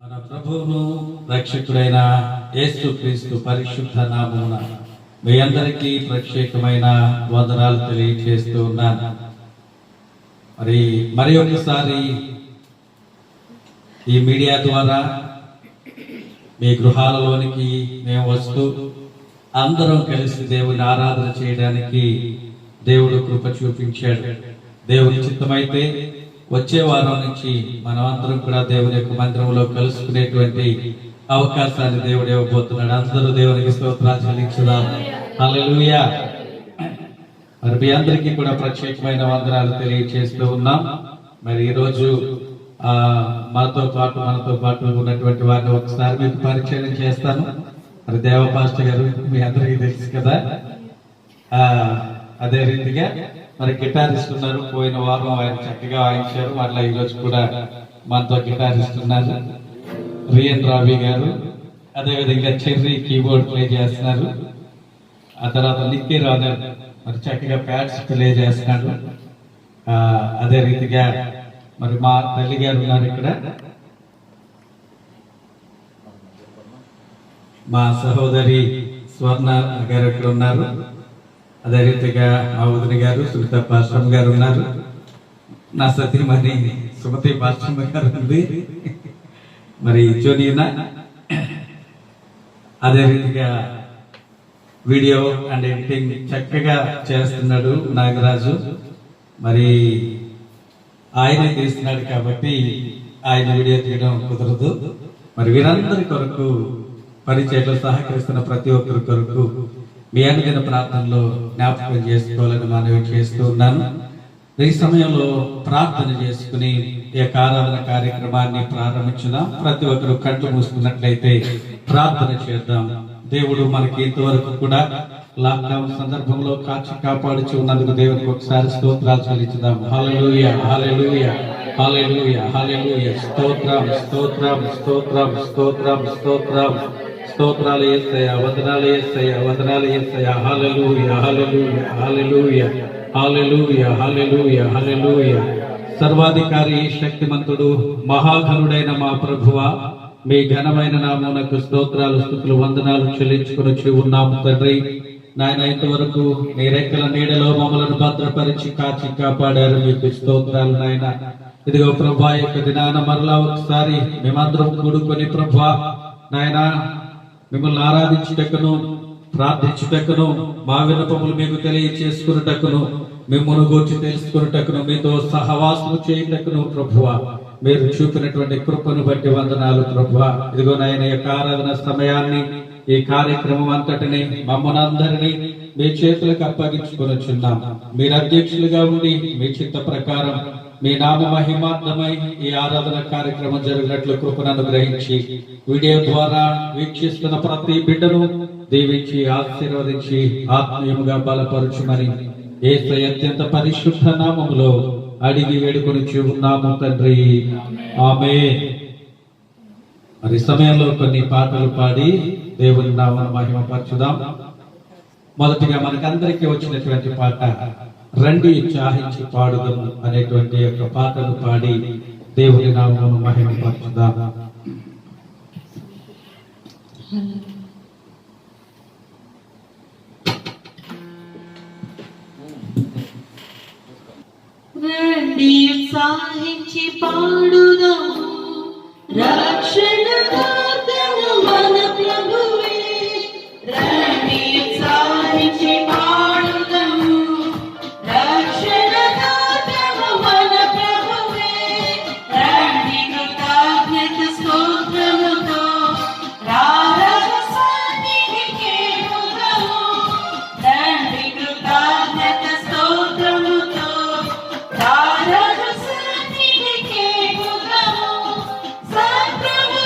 మన ప్రభువును రక్షకుడైన యేసుక్రీస్తు పరిశుద్ధ నామమున మీ అందరికీ ప్రత్యేకమైన వందనాలు తెలియజేస్తూ ఉన్నాను. మరి ఒకసారి ఈ మీడియా ద్వారా మీ గృహాలలోనికి మేము వస్తూ అందరం కలిసి దేవుని ఆరాధన చేయడానికి దేవుడు కృప చూపించాడు. దేవుని చిత్తమైతే వచ్చే వారం నుంచి మనమందరం కూడా దేవుని యొక్క మందిరంలో కలుసుకునేటువంటి అవకాశాన్ని దేవుడు ఇవ్వబోతున్నాడు. అందరూ దేవునికి స్తోత్రాలు చెల్లించుదాం. హల్లెలూయా. మరి మీ అందరికీ కూడా ప్రత్యేకమైన వందనాలు తెలియజేస్తూ ఉన్నాం. మరి ఈరోజు మనతో పాటు ఉన్నటువంటి వారిని ఒకసారి మీకు పరిచయం చేస్తాను. మరి దేవ పాస్టర్ గారు మీ అందరికీ తెలుసు కదా. అదే రీతిగా మరి గిటారిస్ట్ ఉన్నారు. పోయిన వారం ఆయన చక్కగా వాయించారు. మళ్ళీ ఈరోజు కూడా మనతో గిటారిస్ట్ ఉన్నారు రియన్ రావి గారు. అదేవిధంగా చెర్రీ కీబోర్డ్ ప్లే చేస్తున్నారు. ఆ తర్వాత నిక్కీ రానర్ మరి చక్కగా ప్యాడ్స్ ప్లే చేస్తున్నాడు. అదే రీతిగా మరి మా తల్లి గారు ఉన్నారు ఇక్కడ. మా సహోదరి స్వర్ణ గారు ఇక్కడ ఉన్నారు. అదే రీతిగా మా వదిన గారు సునీత పాశ్రమ్ గారు ఉన్నారు. నా సతీమణి సుమతి పాశ్రమ్ గారు ఉంది. మరి జోనియనా. అదే రీతిగా వీడియో అండ్ ఎడిటింగ్ చక్కగా చేస్తున్నాడు నాగరాజు. మరి ఆయనే తీస్తున్నాడు కాబట్టి ఆయన వీడియో తీయడం కుదరదు. మరి వీరందరి కొరకు పరిచయలో సహకరిస్తున్న ప్రతి ఒక్కరి కొరకు మీ అనుదిన ప్రార్థనలో జ్ఞాపకం చేసుకోవాలని మనవి చేస్తూ ఉన్నాను. ఈ సమయంలో ప్రార్థన చేసుకుని ఈ ఆరాధన కార్యక్రమాన్ని ప్రారంభించుదాం. ప్రతి ఒక్కరు కళ్ళు మూసుకున్నట్లయితే ప్రార్థన చేద్దాం. దేవుడు మనకి ఇంతవరకు కూడా లాక్డౌన్ సందర్భంలో కాపాడుచు ఉన్నందుకు దేవునికి ఒకసారి స్తోత్రాలు చెల్లించుదాం. హల్లెలూయా, హల్లెలూయా, హల్లెలూయా, హల్లెలూయా. స్తోత్రం, స్తోత్రం, స్తోత్రం, స్తోత్రం, స్తోత్రం, స్తోత్రాలు యేసయ్యా, వందనాలు యేసయ్యా, వందనాలు యేసయ్యా. హల్లెలూయా, హల్లెలూయా, హల్లెలూయా, హల్లెలూయా, హల్లెలూయా, హల్లెలూయా. సర్వాధికారి, శక్తిమంతుడు, మహాఘనుడైన మా ప్రభువా, మీ ఘనమైన నామమునకు స్తోత్రాలు, స్తుతులు, వందనాలు చెల్లించుకొని ఉన్నాము తండ్రి. నాయన ఇంతవరకు నీ రెక్కల నీడలో మమ్మలను భద్రపరిచి కాచి కాపాడారు. మీకు స్తోత్రాలు నాయన. ఇదిగో ప్రభా, యొక్క దినాన మరలా ఒకసారి మేమందరం కూడుకొని ప్రభా నాయన మిమ్మల్ని ఆరాధించుటకును ప్రార్థించుటకును మా విన్నపములు మీకు తెలియచేసుకున్నటకును మిమ్మల్ని గూర్చి తెలుసుకున్నటకును మీతో సహవాసము చేయుటకును ప్రభువా మీరు చూపినటువంటి కృపను బట్టి వందనాలు ప్రభువా. ఇదిగో నాయన యొక్క ఆరాధన సమయాన్ని ఈ కార్యక్రమం అంతటిని మమ్మల్ని అందరినీ మీ చేతులకు అప్పగించుకొనిచున్నాం. మీరు అధ్యక్షులుగా ఉండి మీ చిత్త ప్రకారం మీ నామ మహిమార్థమై ఈ ఆరాధన కార్యక్రమం జరిగినట్లు కృపను అనుగ్రహించి వీడియో ద్వారా వీక్షిస్తున్న ప్రతి బిడ్డను దీవించి ఆశీర్వదించి ఆత్మీయముగా బలపరుచుమని యేసయ్య అత్యంత పరిశుద్ధ నామములో అడిగి వేడుకొని ఉన్నాము తండ్రి, ఆమేన్. మరి సమయంలో కొన్ని పాటలు పాడి దేవుని నామమును మహిమపరచుదాం. మొదటిగా మనకందరికీ వచ్చినటువంటి పాట రండి చాహించి పాడుదాం అనేటువంటి యొక్క పాటలు పాడి దేవుని నామమును మహిమపరచుదాం. రండి ఉత్సాహించి పాడుదాము, రక్షణ దాతను మన ప్రభువే. రండి ఉత్సాహించి పాడుదాము, రక్షణ దాతను మన ప్రభువే. రండి కృతజ్ఞత స్తోత్రముతో రారాజ సన్నిధికి పోదాము. రండి కృతజ్ఞత స్తోత్రముతో రారాజ సన్నిధికి పోదాము. సత్ప్రభు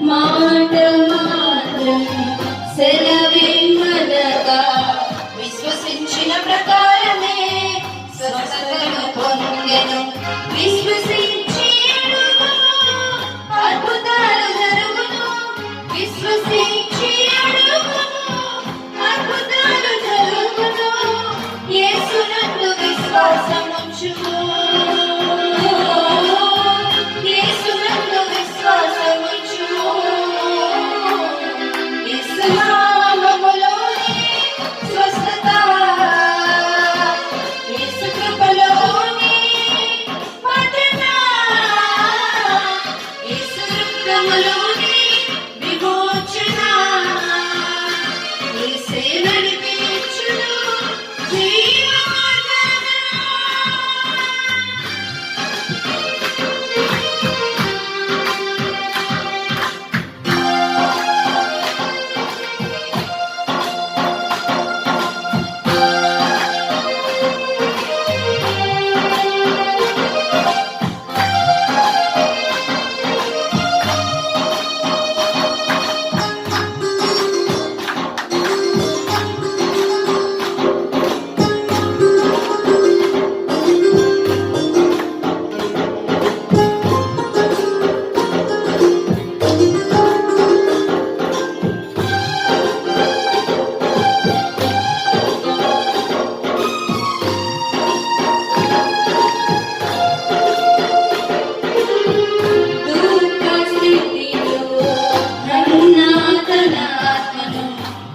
మాట మాత్రం సెలవిమ్మనగా విశ్వసించిన ప్రకారమే స్వస్థతను పొందెను. విశ్వసించి అడుగుము, అద్భుతాలు జరుగును. విశ్వసించి అడుగుము, అద్భుతాలు జరుగును. యేసునందు విశ్వాసముంచుము, యేసునందు విశ్వాసముంచుము. యేసు నామములోనే స్వస్థత, యేసు కృపలోనే భద్రత, యేసు రక్తములోనే విమోచన. యేసే నడిపించును జీవమార్గాన.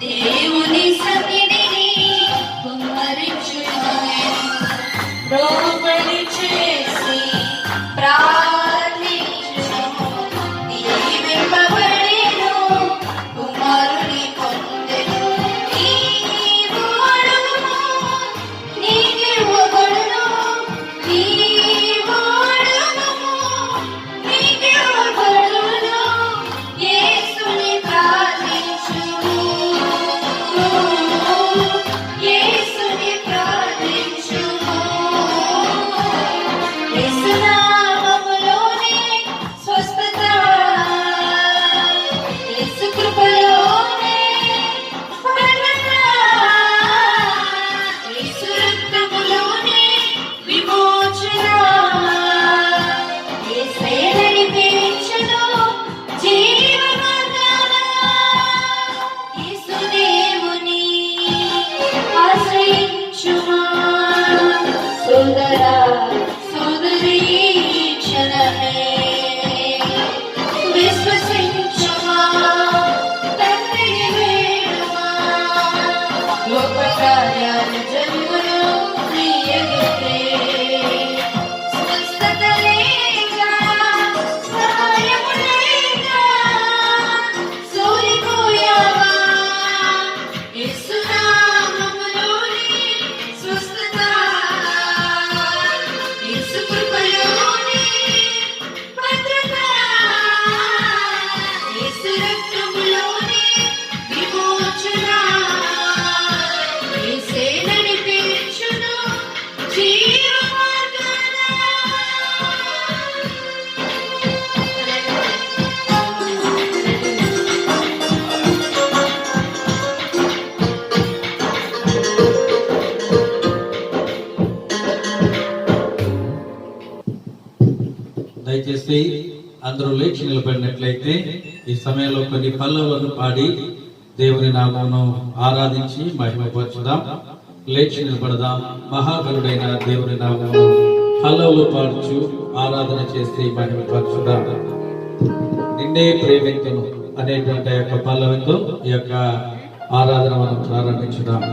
దేవుని సన్నిధిని రోపడి చేసి ప్రార్థించును. దీవింపబడెను, కుమారుని పొందెను. నీవు అడుగుము, నీకివ్వబడును. నీవు అడుగుము, నీకివ్వబడును. యేసుని ప్రార్థించుము, యేసుని ప్రార్థించుము. యేసు నామములోనే స్వస్థత, యేసు కృపలోనే భద్రత, యేసు రక్తములోనే విమోచన. యేసే నడిపించును జీవమార్గాన. యేసు దేవుని ఆశ్రయించుమా సోదరా సోదరీ, క్షణమే విశ్వసించుమా, తండ్రిని వేడుమా. గొప్ప కార్యాలు జరుగును ప్రియగితే. స్వస్థత లేక, సహాయము లేక సోలిపోయావా? యేసు నామములోనే స్వస్థత, యేసు కృపలోనే భద్రత, యేసు రక్తములోనే విమోచన. యేసే నడిపించును జీవమార్గాన. దయచేసి అందరూ లేచి నిలబడినట్లయితే ఈ సమయంలో కొన్ని పల్లవులను పాడి దేవుని నామమును ఆరాధించి మహిమపరచుదాం. లేచి నిలబడదాం. మహాగరుడైన దేవుని నామమును పల్లవులు పాడుచు ఆరాధన చేసి మహిమపరచుదాం. నిన్నే ప్రేమింతును అనేటువంటి యొక్క పల్లవితో ఈ యొక్క ఆరాధన మనం ప్రారంభించుదాం.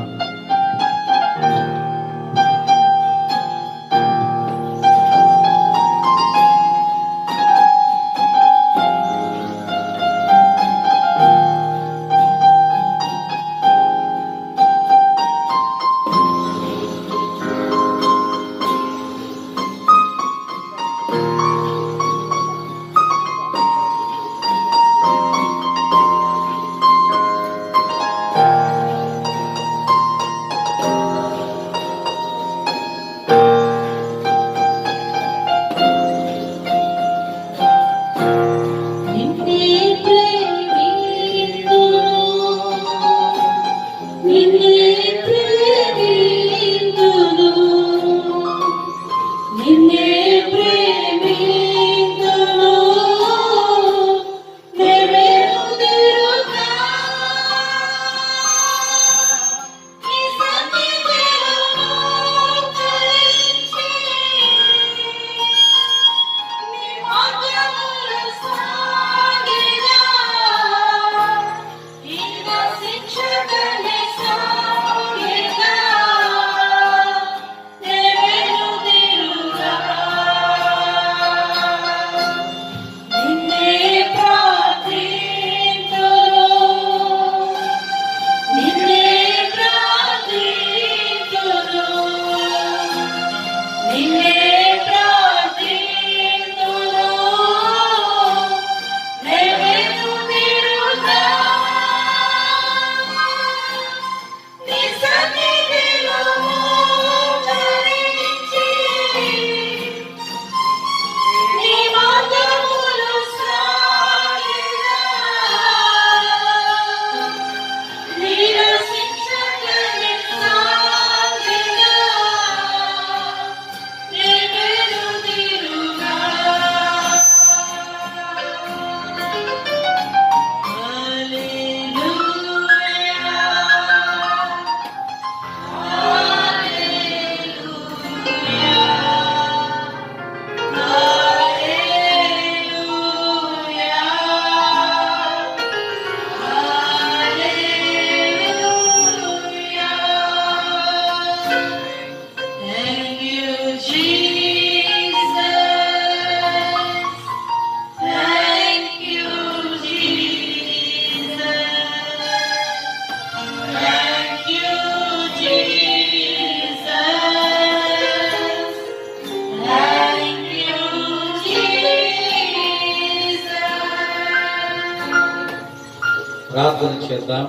ప్రార్థన చేద్దాం.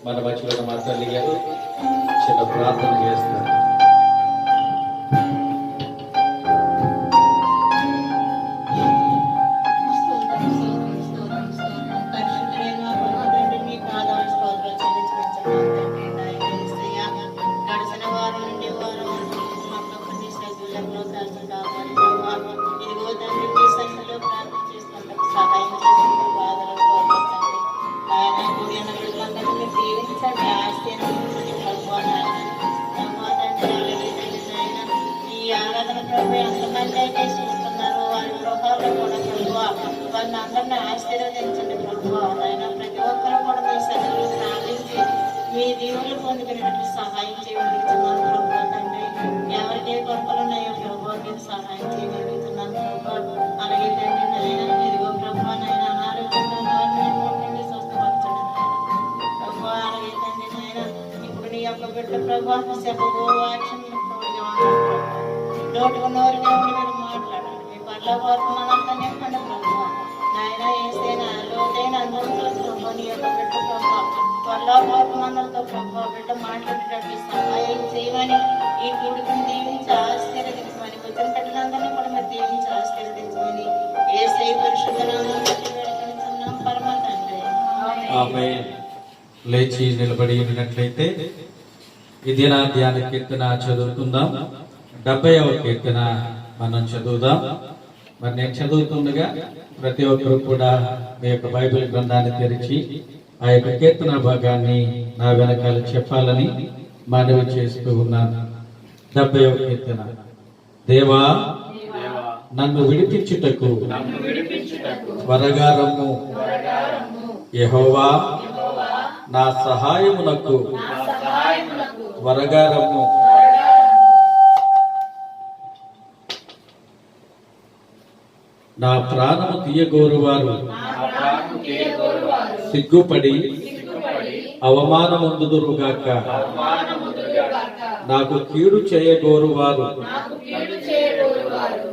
మన మధ్యలో మా తల్లి గారు చిన్న ప్రార్థన చేస్తారు. అందరినీ ఆశీర్వదించండి ప్రభువా. నాయన ప్రతి ఒక్కరూ కూడా మీ సన్నిధిలో ప్రార్థించి మీ దీవులు పొందుకునేటట్లు సహాయం చేయగలుగుతున్నాను ప్రభువా. తండ్రి ఎవరికి ఏ కొరకలు ఉన్నాయో ప్రభువా మీరు సహాయం చేయగలుగుతున్నాను ప్రభువా. అలాగే తండ్రి నాయన ఇదిగో ప్రభువా నాయన అనారోగ్యంగా నుండి స్వస్థపరచండి ప్రభువా. అలాగే తండ్రి నాయన ఇప్పుడు నీ యొక్క బిడ్డ ప్రభువా చెప్పబో వాక్యం నోటుకు నోరుగా ఉండి మీరు మాట్లాడండి. మీ పట్ల కోరుకున్నంత నింపండి ప్రభువా. నాయన ఏసైనా లోతైన అందరితో ప్రభు నీ యొక్క బిడ్డ ప్రభావ త్వరలో కోపమందరితో ప్రభావ బిడ్డ మాట్లాడేటట్టు సహాయం చేయమని ఈ కొడుకుని దీవించి ఆశీర్వదించమని వచ్చిన బిడ్డలందరినీ కూడా మీరు దీవించి ఆశీర్వదించమని ఏసై పరిశుద్ధ నామములో వేడుకొనుచున్నాం పరమ తండ్రి. ఆమేన్. లేచి నిలబడి ఉన్నట్లయితే ఈ దిన ధ్యాన కీర్తన చదువుకుందాం. 70వ కీర్తన మనం చదువుదాం. మరి నేను చదువుతుండగా ప్రతి ఒక్కరు కూడా మీ యొక్క బైబిల్ గ్రంథాన్ని తెరిచి ఆ యొక్క కీర్తన భాగాన్ని నా వెనకాల చెప్పాలని మనవి చేస్తూ ఉన్నాను. 70వ కీర్తన. దేవా నన్ను విడిపించుటకు త్వరగా రమ్ము. యెహోవా నా సహాయమునకు త్వరగా రమ్ము. నా ప్రాణము తీయగోరువారు సిగ్గుపడి అవమానముందుదురుగాక. నాకు కీడు చేయగోరువారు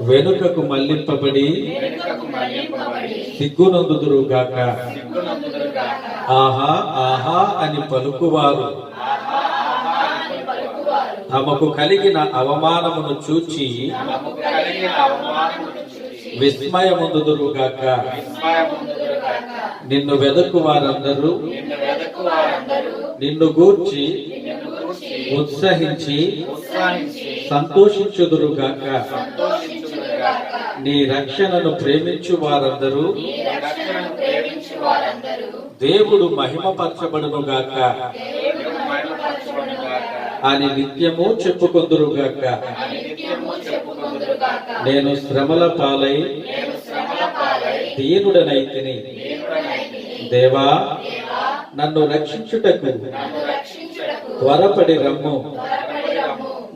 వెనుకకు మళ్లింపబడి సిగ్గునందుదురుగాక. ఆహా ఆహా అని పలుకువారు తమకు కలిగిన అవమానమును చూచి విస్మయముందుదురుగాక. నిన్ను వెదకు వారందరూ నిన్ను గూర్చి ఉత్సహించి సంతోషించుదురుగాక. నీ రక్షణను ప్రేమించు వారందరూ దేవుడు మహిమపరచబడునుగాక అని నిత్యము చెప్పుకొందురుగాక. నేను శ్రమల పాలై దీనుడనైతిని. దేవా నన్ను రక్షించుటకు త్వరపడి రమ్ము.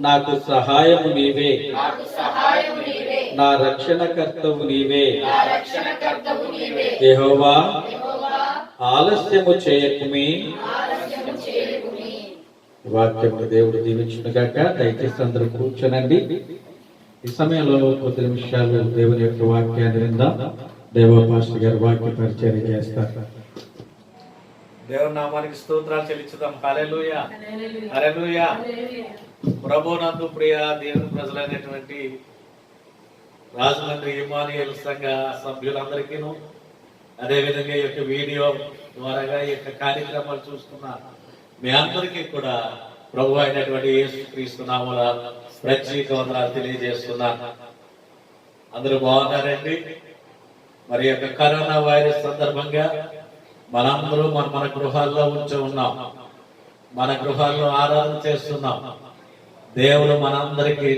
నాకు సహాయము నీవే, నా రక్షణకర్తవు నీవే. యెహోవా ఆలస్యము చేయకుమి. వాక్యము దేవుడు దీవించునుగాక. దయచేసి అందరూ కూర్చోనండి. ఈ సమయంలో కొద్ది నిమిషాలు దేవుని యొక్క వాక్యాన్ని విందాం. దేవ పాస్టర్ గారు వాక్య పరిచయం చేస్తారు. దేవుని నామానికి స్తోత్రాలు చెల్లించుదాం. హల్లెలూయా హల్లెలూయా. ప్రభునందు ప్రియ దేవుని ప్రజలైనటువంటి రాజమండ్రి ఇమానుయేల్ సంఘ సభ్యులందరికీను, అదేవిధంగా ఈ యొక్క వీడియో ద్వారా ఈ యొక్క కార్యక్రమాలు చూస్తున్న మీ అందరికీ కూడా ప్రభు అయినటువంటి యేసుక్రీస్తు నామమున ప్రత్యేక వందనాలు తెలియజేస్తున్నాను. అందరూ బాగున్నారండి? మరి యొక్క కరోనా వైరస్ సందర్భంగా మనందరూ మన గృహాల్లో ఉంచి ఉన్నాం. మన గృహాల్లో ఆరాధన చేస్తున్నాం. దేవుడు మనందరికీ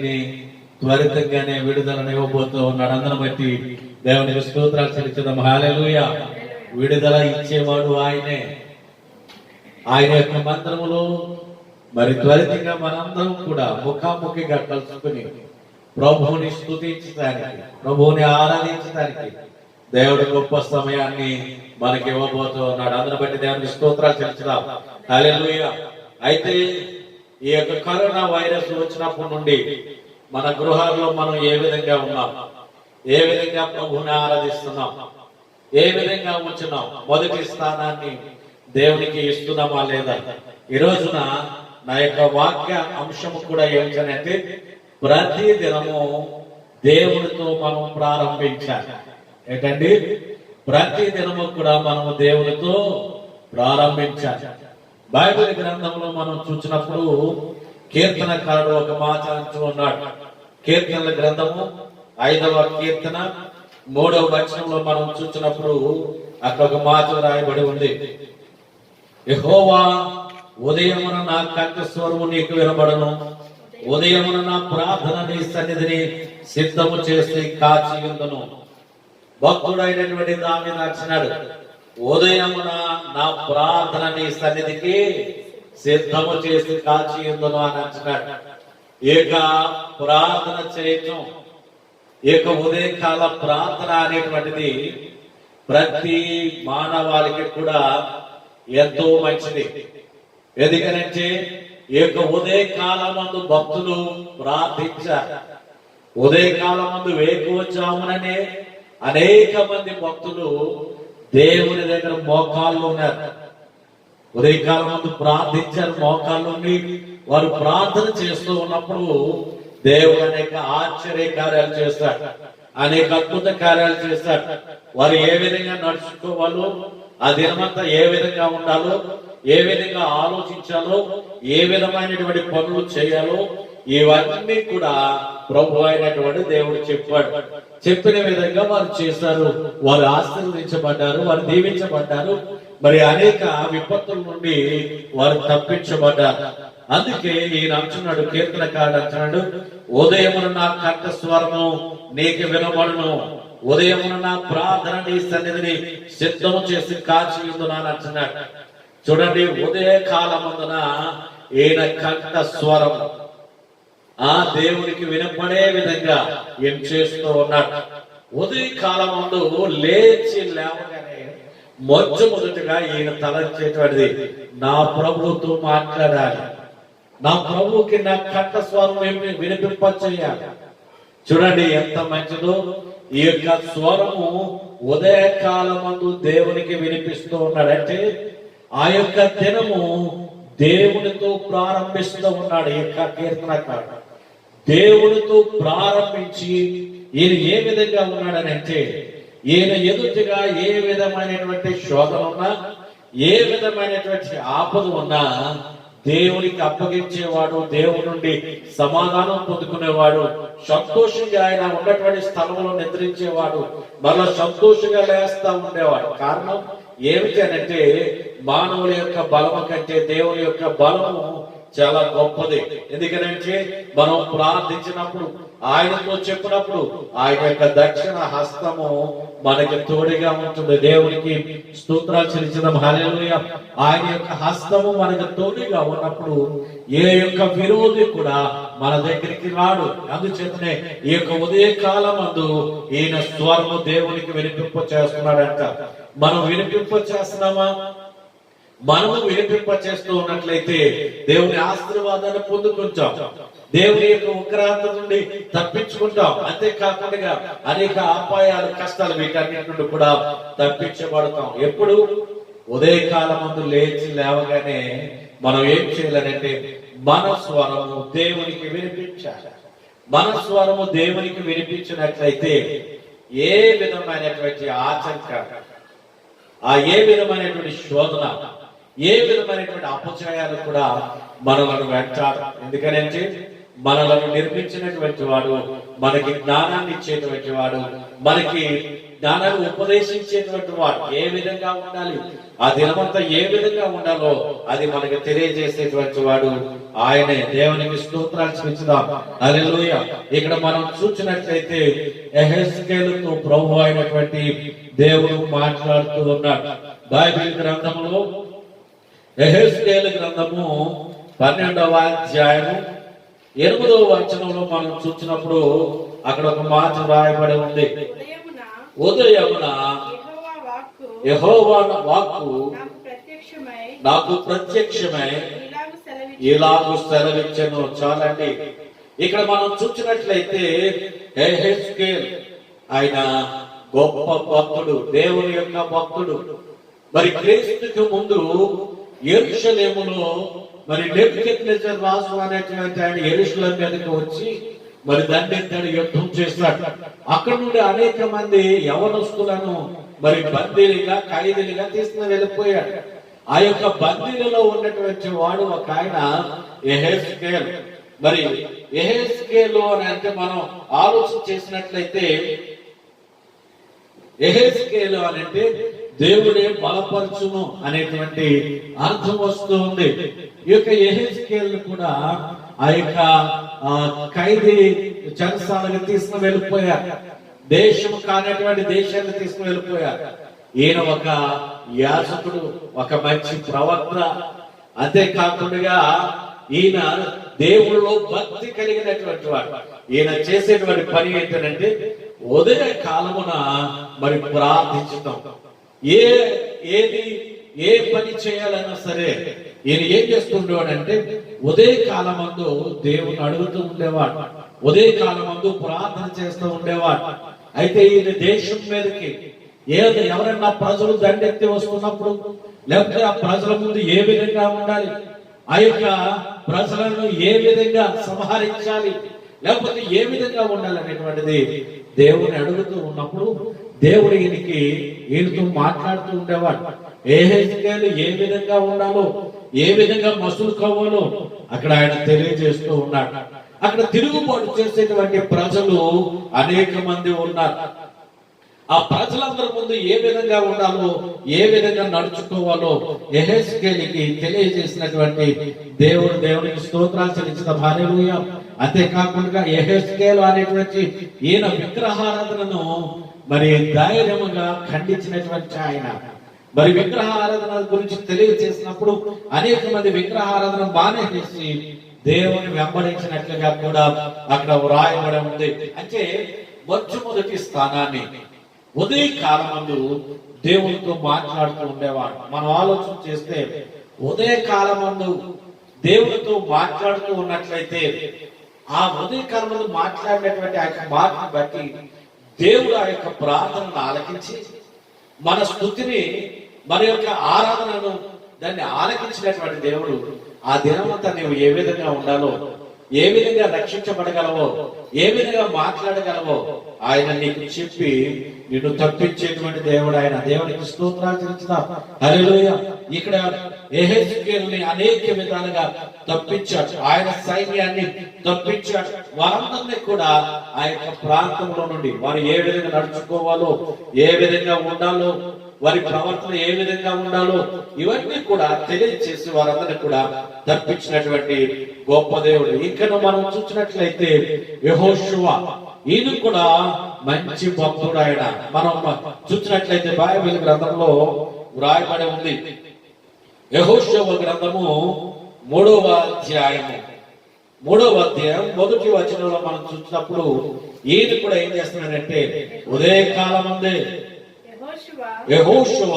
త్వరితంగానే విడుదలను ఇవ్వబోతూ ఉన్నాడు. అందరం బట్టి దేవునికి స్తోత్రాలు చెల్లించుదాం. హల్లెలూయా. విడుదల ఇచ్చేవాడు ఆయనే. ఆయన యొక్క మంత్రములో మరి త్వరితంగా మనందరం కూడా ముఖాముఖిగా కలుసుకుని ప్రభువుని స్తుతించడానికి, ప్రభువుని ఆరాధించడానికి దేవుడి గొప్ప సమయాన్ని మనకి ఇవ్వబోతూ ఉన్నాడు. అందరిని బట్టి దేవునికి స్తోత్రాలు చెల్లించుదాం. హల్లెలూయా. అయితే ఈ యొక్క కరోనా వైరస్ వచ్చినప్పటి నుండి మన గృహాల్లో మనం ఏ విధంగా ఉన్నాం, ఏ విధంగా ప్రభువుని ఆరాధిస్తున్నాం, ఏ విధంగా ఉంచున్నాం? మొదటి స్థానాన్ని దేవునికి ఇస్తున్నామా లేదా? ఈ రోజున నా యొక్క వాక్య అంశము కూడా ఏమిటంటే, ప్రతి దినము దేవునితో మనం ప్రారంభించాలి. ఏంటండి? ప్రతి దినము కూడా మనము దేవునితో ప్రారంభించాలి. బైబిల్ గ్రంథంలో మనం చూసినప్పుడు కీర్తనకారుడు ఒక మాట అంటూ ఉన్నాడు. కీర్తనల గ్రంథము 5వ కీర్తన 3వ వచనంలో మనం చూసినప్పుడు అక్కడ ఒక మాట రాయబడి ఉంది. యెహోవా, ఉదయమున నా కంఠస్వరము నీకు వినబడను, ఉదయమున నా ప్రార్థన నీ సన్నిధిని సిద్ధము చేసి కాచి ఉందును. భక్తుడైనటువంటి దావీదు అంటున్నాడు, ఉదయమున నా ప్రార్థన నీ సన్నిధికి సిద్ధము చేసి కాచి ఉందును అని అంటున్నాడు. ఏక ప్రార్థన చేయటం, ఏక ఉదయకాల ప్రార్థన అనేటువంటిది ప్రతి మానవాళికి కూడా ఎంతో మంచిది. ఎందుకనంటే ఏక ఉదయకాలమందు భక్తులు ప్రార్థించారు. ఉదయకాలమందు వేకువజాముననే అనేక మంది భక్తులు దేవుని దగ్గర మోకాళ్ళు ఉన్నారు. ఉదయకాలం ముందు ప్రార్థించారు. మోకాళ్ళు ఉండి వారు ప్రార్థన చేస్తూ ఉన్నప్పుడు దేవుడు అనేక ఆశ్చర్య కార్యాలు చేస్తాడు, అనేక అద్భుత కార్యాలు చేస్తాడు. వారు ఏ విధంగా నడుచుకోవాలో, ఆ దినమంతా ఏ విధంగా ఉండాలో, ఏ విధంగా ఆలోచించాలో, ఏ విధమైనటువంటి పనులు చేయాలో, ఇవన్నీ కూడా ప్రభు అయినటువంటి దేవుడు చెప్పాడు. చెప్పిన విధంగా వారు చేశారు. వారు ఆశీర్వదించబడ్డారు, వారు దీవించబడ్డారు. మరి అనేక విపత్తుల నుండి వారు తప్పించబడ్డారు. అందుకే ఈయన అంటున్నాడు, కీర్తనకారుడు అంటున్నాడు, ఉదయమున నా కంఠస్వరము నీకు వినబడును, ఉదయమున నా ప్రార్థన నీ సన్నిధిని సిద్ధము చేసి కాచి ఉందునని అంటున్నాడు. చూడండి, ఉదయ కాలమందున ఈయన కంఠస్వరం ఆ దేవునికి వినపడే విధంగా ఏం చేస్తూ ఉన్నాడు. ఉదయ కాలమందు లేచి లేవగానే మొట్టమొదటిగా ఈయన తలంచేటువంటిది, నా ప్రభువుతో మాట్లాడాలి, నా ప్రభువుకి నా కంఠస్వరం వినిపింపచేయాలి. చూడండి ఎంత మంచిదో. ఈ యొక్క స్వరము ఉదయ కాలమందు దేవునికి వినిపిస్తూ ఉన్నాడంటే ఆ యొక్క దినము దేవునితో ప్రారంభిస్తూ ఉన్నాడు. ఈ యొక్క కీర్తనకారుడు దేవునితో ప్రారంభించి ఈయన ఏ విధంగా ఉన్నాడని అంటే, ఈయన ఎదుటిగా ఏ విధమైనటువంటి శోధన ఉన్నా, ఏ విధమైనటువంటి ఆపద ఉన్నా దేవునికి అప్పగించేవాడు, దేవుడి నుండి సమాధానం పొందుకునేవాడు, సంతోషంగా ఆయన ఉన్నటువంటి స్థలంలో నిద్రించేవాడు, మళ్ళా సంతోషంగా లేస్తా ఉండేవాడు. కారణం ఏమిటి అనంటే, మానవుల యొక్క బలము కంటే దేవుని యొక్క బలము చాలా గొప్పది. ఎందుకనంటే మనం ప్రార్థించినప్పుడు, ఆయనతో చెప్పినప్పుడు ఆయన యొక్క దక్షిణ హస్తము మనకి తోడుగా ఉంటుంది. దేవునికి స్తోత్రాలు చెల్లించడం. హల్లెలూయా. ఆయన యొక్క హస్తము మనకు తోడుగా ఉన్నప్పుడు ఏ యొక్క విరోధి కూడా మన దగ్గరికి రాడు. అందుచేతనే ఈ యొక్క ఉదయకాలమందు ఈయన స్వరము దేవునికి వినిపింప చేస్తున్నాడంట. మనం వినిపింప చేస్తున్నామా? మనము వినిపింప చేస్తూ ఉన్నట్లయితే దేవుని ఆశీర్వాదాన్ని పొందుకుంటాం, దేవుని యొక్క ఉగ్రత నుండి తప్పించుకుంటాం. అంతేకాకుండా అనేక అపాయాలు, కష్టాలు, వీటన్నిటి నుండి కూడా తప్పించబడతాం. ఎప్పుడు? ఉదయకాలమందు లేచి లేవగానే మనం ఏం చేయాలంటే మన స్వరము దేవునికి వినిపించాలి. మన స్వరము దేవునికి వినిపించినట్లయితే ఏ విధమైనటువంటి ఆచంక, ఏ విధమైనటువంటి శోధన, ఏ విధమైనటువంటి అపచయాలు కూడా మనలను వెంటాడు. ఎందుకనంటే మనలను నిర్మించినటువంటి వాడు, మనకి జ్ఞానాన్ని ఇచ్చేటువంటి వాడు, మనకి జ్ఞానాన్ని ఉపదేశించేటువంటి వాడు. ఏ విధంగా ఉండాలి, ఆ దినమంతా ఏ విధంగా ఉండాలో అది మనకి తెలియజేసేటువంటి వాడు ఆయనే. దేవునికి స్తోత్రాలు చెల్లించుదాం. హల్లెలూయా. ఇక్కడ మనం చూసినట్లయితే యెహెజ్కేలుతో ప్రభు అయినటువంటి దేవుడు మాట్లాడుతూ ఉన్నాడు. బైబిల్ గ్రంథంలో యెహెజ్కేలు గ్రంథము 12వ అధ్యాయము 8వ వచనంలో మనం చూసినప్పుడు అక్కడ ఒక మాట రాయబడి ఉంది. ఉదయమున యెహోవా వాక్కు నాకు ప్రత్యక్షమై ఇలాగు సెలవిచ్చెను. చాలండి. ఇక్కడ మనం చూసినట్లయితే యెహెజ్కేలు ఆయన గొప్ప భక్తుడు, దేవుని యొక్క భక్తుడు. మరి క్రీస్తుకు ముందు యెరూషలేములో మరి నెబుకద్నెజర్ రాజు అనేటువంటి ఆయన యెరూషలేం మీదకి వచ్చి మరి దండెత్తాడు, యుద్ధం చేస్తాడు. అక్కడ నుండి అనేక మంది యవనస్తులను మరి బందీలుగా ఖైదీలుగా తీసుకుని వెళ్ళిపోయాడు. ఆ యొక్క బందీలలో ఉన్నటువంటి వాడు ఒక ఆయన యెహెజ్కేలు. మరి యెహెజ్కేలు అని అంటే మనం ఆలోచన చేసినట్లయితే యెహెజ్కేలు అని అంటే దేవుడే బలపరచును అనేటువంటి అర్థం వస్తూ ఉంది. ఈ యొక్క యెహెజ్కేలు కూడా ఆ యొక్క ఖైదీ చెరసాలకు తీసుకుని వెళ్ళిపోయారు. దేశము కానటువంటి దేశాన్ని తీసుకుని వెళ్ళిపోయారు. ఈయన ఒక యాజకుడు, ఒక మంచి ప్రవక్త. అంతేకాకుండా ఈయన దేవుళ్ళలో భక్తి కలిగినటువంటి వాడు. ఈయన చేసేటువంటి పని ఏంటంటే ఉదయ కాలమున మరి ప్రార్థించటం. ఏ పని చేయాలన్నా సరే ఈయన ఏం చేస్తుండేవాడంటే ఉదయ కాలమందు దేవుని అడుగుతూ ఉండేవాడు, ఉదయ కాలమందు ప్రార్థన చేస్తూ ఉండేవాడు. అయితే ఈయన దేశం మీదకి ఎవరైనా ప్రజలు దండెత్తి వస్తున్నప్పుడు, లేకపోతే ఆ ప్రజల ముందు ఏ విధంగా ఉండాలి, ఆ యొక్క ప్రజలను ఏ విధంగా సంహరించాలి, లేకపోతే ఏ విధంగా ఉండాలి అనేటువంటిది దేవుని అడుగుతూ ఉన్నప్పుడు దేవుడు ఈయనతో మాట్లాడుతూ ఉండేవాడు. యెహెజ్కేలు ఏ విధంగా ఉండాలో, ఏ విధంగా మసులు కావాలో అక్కడ ఆయన తెలియజేస్తూ ఉన్నాడు. అక్కడ తిరుగుబాటు చేసేటువంటి ప్రజలు అనేక మంది ఉన్నారు. ఆ ప్రజలందరి ముందు ఏ విధంగా ఉండాలో, ఏ విధంగా నడుచుకోవాలో యెహెజ్కేలుకి తెలియజేసినటువంటి దేవునికి స్తోత్రాలు చెల్లించిన హల్లెలూయా. అంతేకాకుండా యెహెజ్కేలు అనేటువంటి ఈయన విగ్రహారాధనను మరి ధైర్యముగా ఖండించినటువంటి ఆయన. మరి విగ్రహారాధన గురించి తెలియజేసినప్పుడు అనేక మంది విగ్రహారాధన మానేసి దేవుని వెంబడించినట్లుగా కూడా అక్కడ వ్రాయబడి ఉంది. అంటే మొట్టమొదటి స్థానాన్ని ఉదయ కాలమందు దేవునితో మాట్లాడుతూ ఉండేవాడు. మనం ఆలోచన చేస్తే ఉదయ కాలమందు దేవునితో మాట్లాడుతూ ఉన్నట్లయితే ఆ ఉదయ కాలమందు మాట్లాడినటువంటి ఆ యొక్క మాటను బట్టి దేవుడు ఆ యొక్క ప్రార్థనను ఆలకించి మన స్తుతిని, మన యొక్క ఆరాధనను దాన్ని ఆలకించినటువంటి దేవుడు ఆ దినమంతా నీవు ఏ విధంగా ఉండాలో, ఏ విధంగా రక్షించబడగలవో, ఏ విధంగా మాట్లాడగలవో ఆయన నీకు చెప్పి నిన్ను తప్పించేటువంటి దేవుడు ఆయన. దేవునికి స్తోత్రాలు చెల్లించుదాం. హల్లెలూయా. ఇక్కడ యెహెజ్కేలుని అనేక విధాలుగా తప్పించాడు. ఆయన సైన్యాన్ని తప్పించాడు. వారందరినీ కూడా ఆ యొక్క ప్రాంతంలో నుండి వారు ఏ విధంగా నడుచుకోవాలో, ఏ విధంగా ఉండాలో, వారి ప్రవర్తన ఏ విధంగా ఉండాలో ఇవన్నీ కూడా తెలియజేసి వారందరినీ కూడా తప్పించినటువంటి గొప్ప దేవుడు. ఇక్కడ మనం చూసినట్లయితే యెహోషువ, ఈయన కూడా మంచి భక్తుడు. ఆయన మనం చూసినట్లయితే బైబిల్ గ్రంథంలో వ్రాయబడి ఉంది. యెహోషువ గ్రంథము 3వ అధ్యాయం మొదటి వచనంలో మనం చూసినప్పుడు ఈయన కూడా ఏం చేస్తున్నాడంటే ఉదయకాలం ఉంది యెహోషువ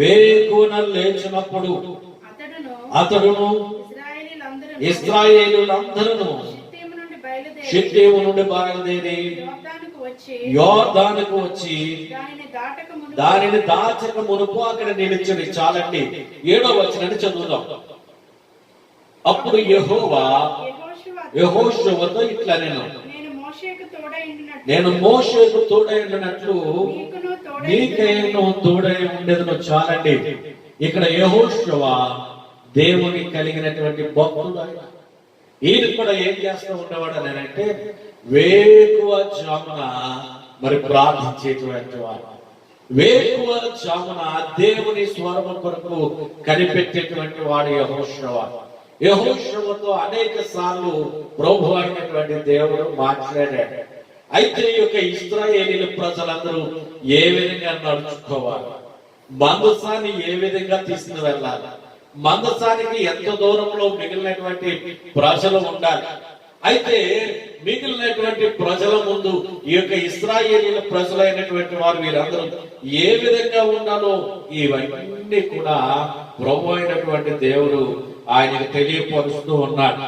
వేకున లేచినప్పుడు అతడును ఇశ్రాయేలీయులందరూ షిత్తీము నుండి బయలుదేరి యోర్దానుకు వచ్చి దానిని దాచక మునుపు అక్కడ నిలిచి. చాలండి, 7వ వచనాన్ని చదువుదాం. అప్పుడు యెహోవా యెహోషువతో ఇట్లా నేను మోషేకు తోడైనట్లు నీకేను తోడై ఉండేదను. చాలండి, ఇక్కడ యెహోషువ దేవుని కలిగినటువంటి భక్తుడు. ఈయన కూడా ఏం చేస్తూ ఉండేవాడు అని అంటే వేకువ జామున మరి ప్రార్థించేటువంటి వాడు, వేకువ జామున దేవుని స్వరము కొరకు కనిపెట్టేటువంటి వాడు యెహోషువ. యెహోషువతో అనేక సార్లు ప్రభు అయినటువంటి దేవుడు మాట్లాడాడు. అయితే ఈ యొక్క ఇశ్రాయేలీల ప్రజలందరూ ఏ విధంగా నడుచుకోవాలి, మందసాన్ని ఏ విధంగా తీసుకుని వెళ్ళాలి, మందసానికి ఎంత దూరంలో మిగిలినటువంటి ప్రజలు ఉండాలి. అయితే మిగిలినటువంటి ప్రజల ముందు ఈ యొక్క ఇశ్రాయేలీల ప్రజలైనటువంటి వారు వీరందరూ ఏ విధంగా ఉండాలో ఇవన్నీ కూడా ప్రభు అయినటువంటి దేవుడు ఆయనకు తెలియపరుస్తూ ఉన్నాడు.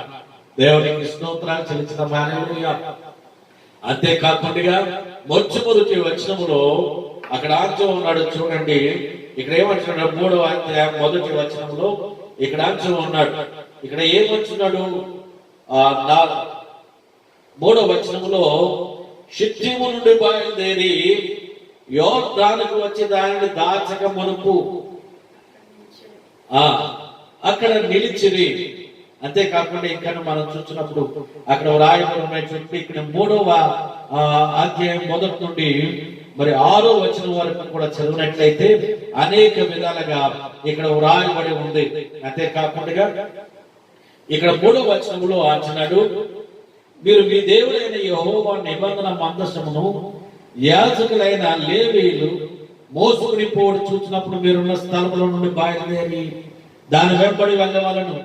దేవునికి స్తోత్రాలు చెల్లించిన హల్లెలూయా. అంతేకాకుండా మొట్టమొదటి వచనములో అక్కడ ఆర్జం ఉన్నాడు చూడండి. ఇక్కడ ఏమంటున్నాడు? 3వ అధ్యాయం 1వ వచనంలో ఇక్కడ అంచు ఉన్నాడు. ఇక్కడ ఏమంటున్నాడు? 3వ వచనంలో షిత్తీము నుండి బయలుదేరి యోర్దానుకు వచ్చి దానిని దాచక మునుపు అక్కడ నిలిచిరి. అంతేకాకుండా ఇంకా మనం చూసినప్పుడు అక్కడ రాయబడినటువంటి ఇక్కడ 3వ అధ్యాయం 1 నుండి మరి 6వ వచనం వరకు కూడా చదివినట్లయితే అనేక విధాలుగా ఇక్కడ రాయబడి ఉంది. అంతేకాకుండా ఇక్కడ 3వ వచనంలో అంటున్నాడు, మీరు మీ దేవుడైన యెహోవా నిబంధన మందసమును యాజకులైన లేవీయులు మోసుకుని పోవడం చూసినప్పుడు మీరున్న స్థలంలో నుండి బయలుదేరి దాని వెంబడి వెళ్ళవాలను.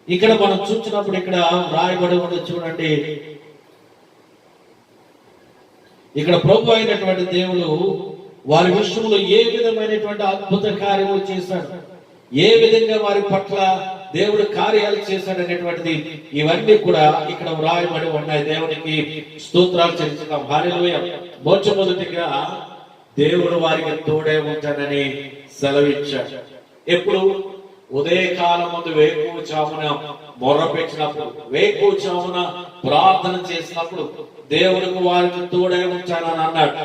ఇక్కడ మనం చూసినప్పుడు ఇక్కడ రాయబడి ఉంది చూడండి. ఇక్కడ ప్రభు అయినటువంటి దేవుడు వారి విషయంలో ఏ విధమైనటువంటి అద్భుత కార్యములు చేశాడు, ఏ విధంగా వారి పట్ల దేవుడు కార్యాలు చేశాడు అనేటువంటిది ఇవన్నీ కూడా ఇక్కడ వ్రాయబడి ఉన్నాయి. దేవునికి స్తోత్రాలు చెల్లించుదాం. హల్లెలూయా. మొట్టమొదటిగా దేవుడు వారికి తోడే ఉంటాడని సెలవిచ్చాడు. ఎప్పుడు? ఉదయకాలం ముందు వేకువజామున మొర్ర పెట్టినప్పుడు, వేకువజామున ప్రార్థన చేసినప్పుడు దేవుడికి వారికి తోడే ఉంటానని అన్నాడు.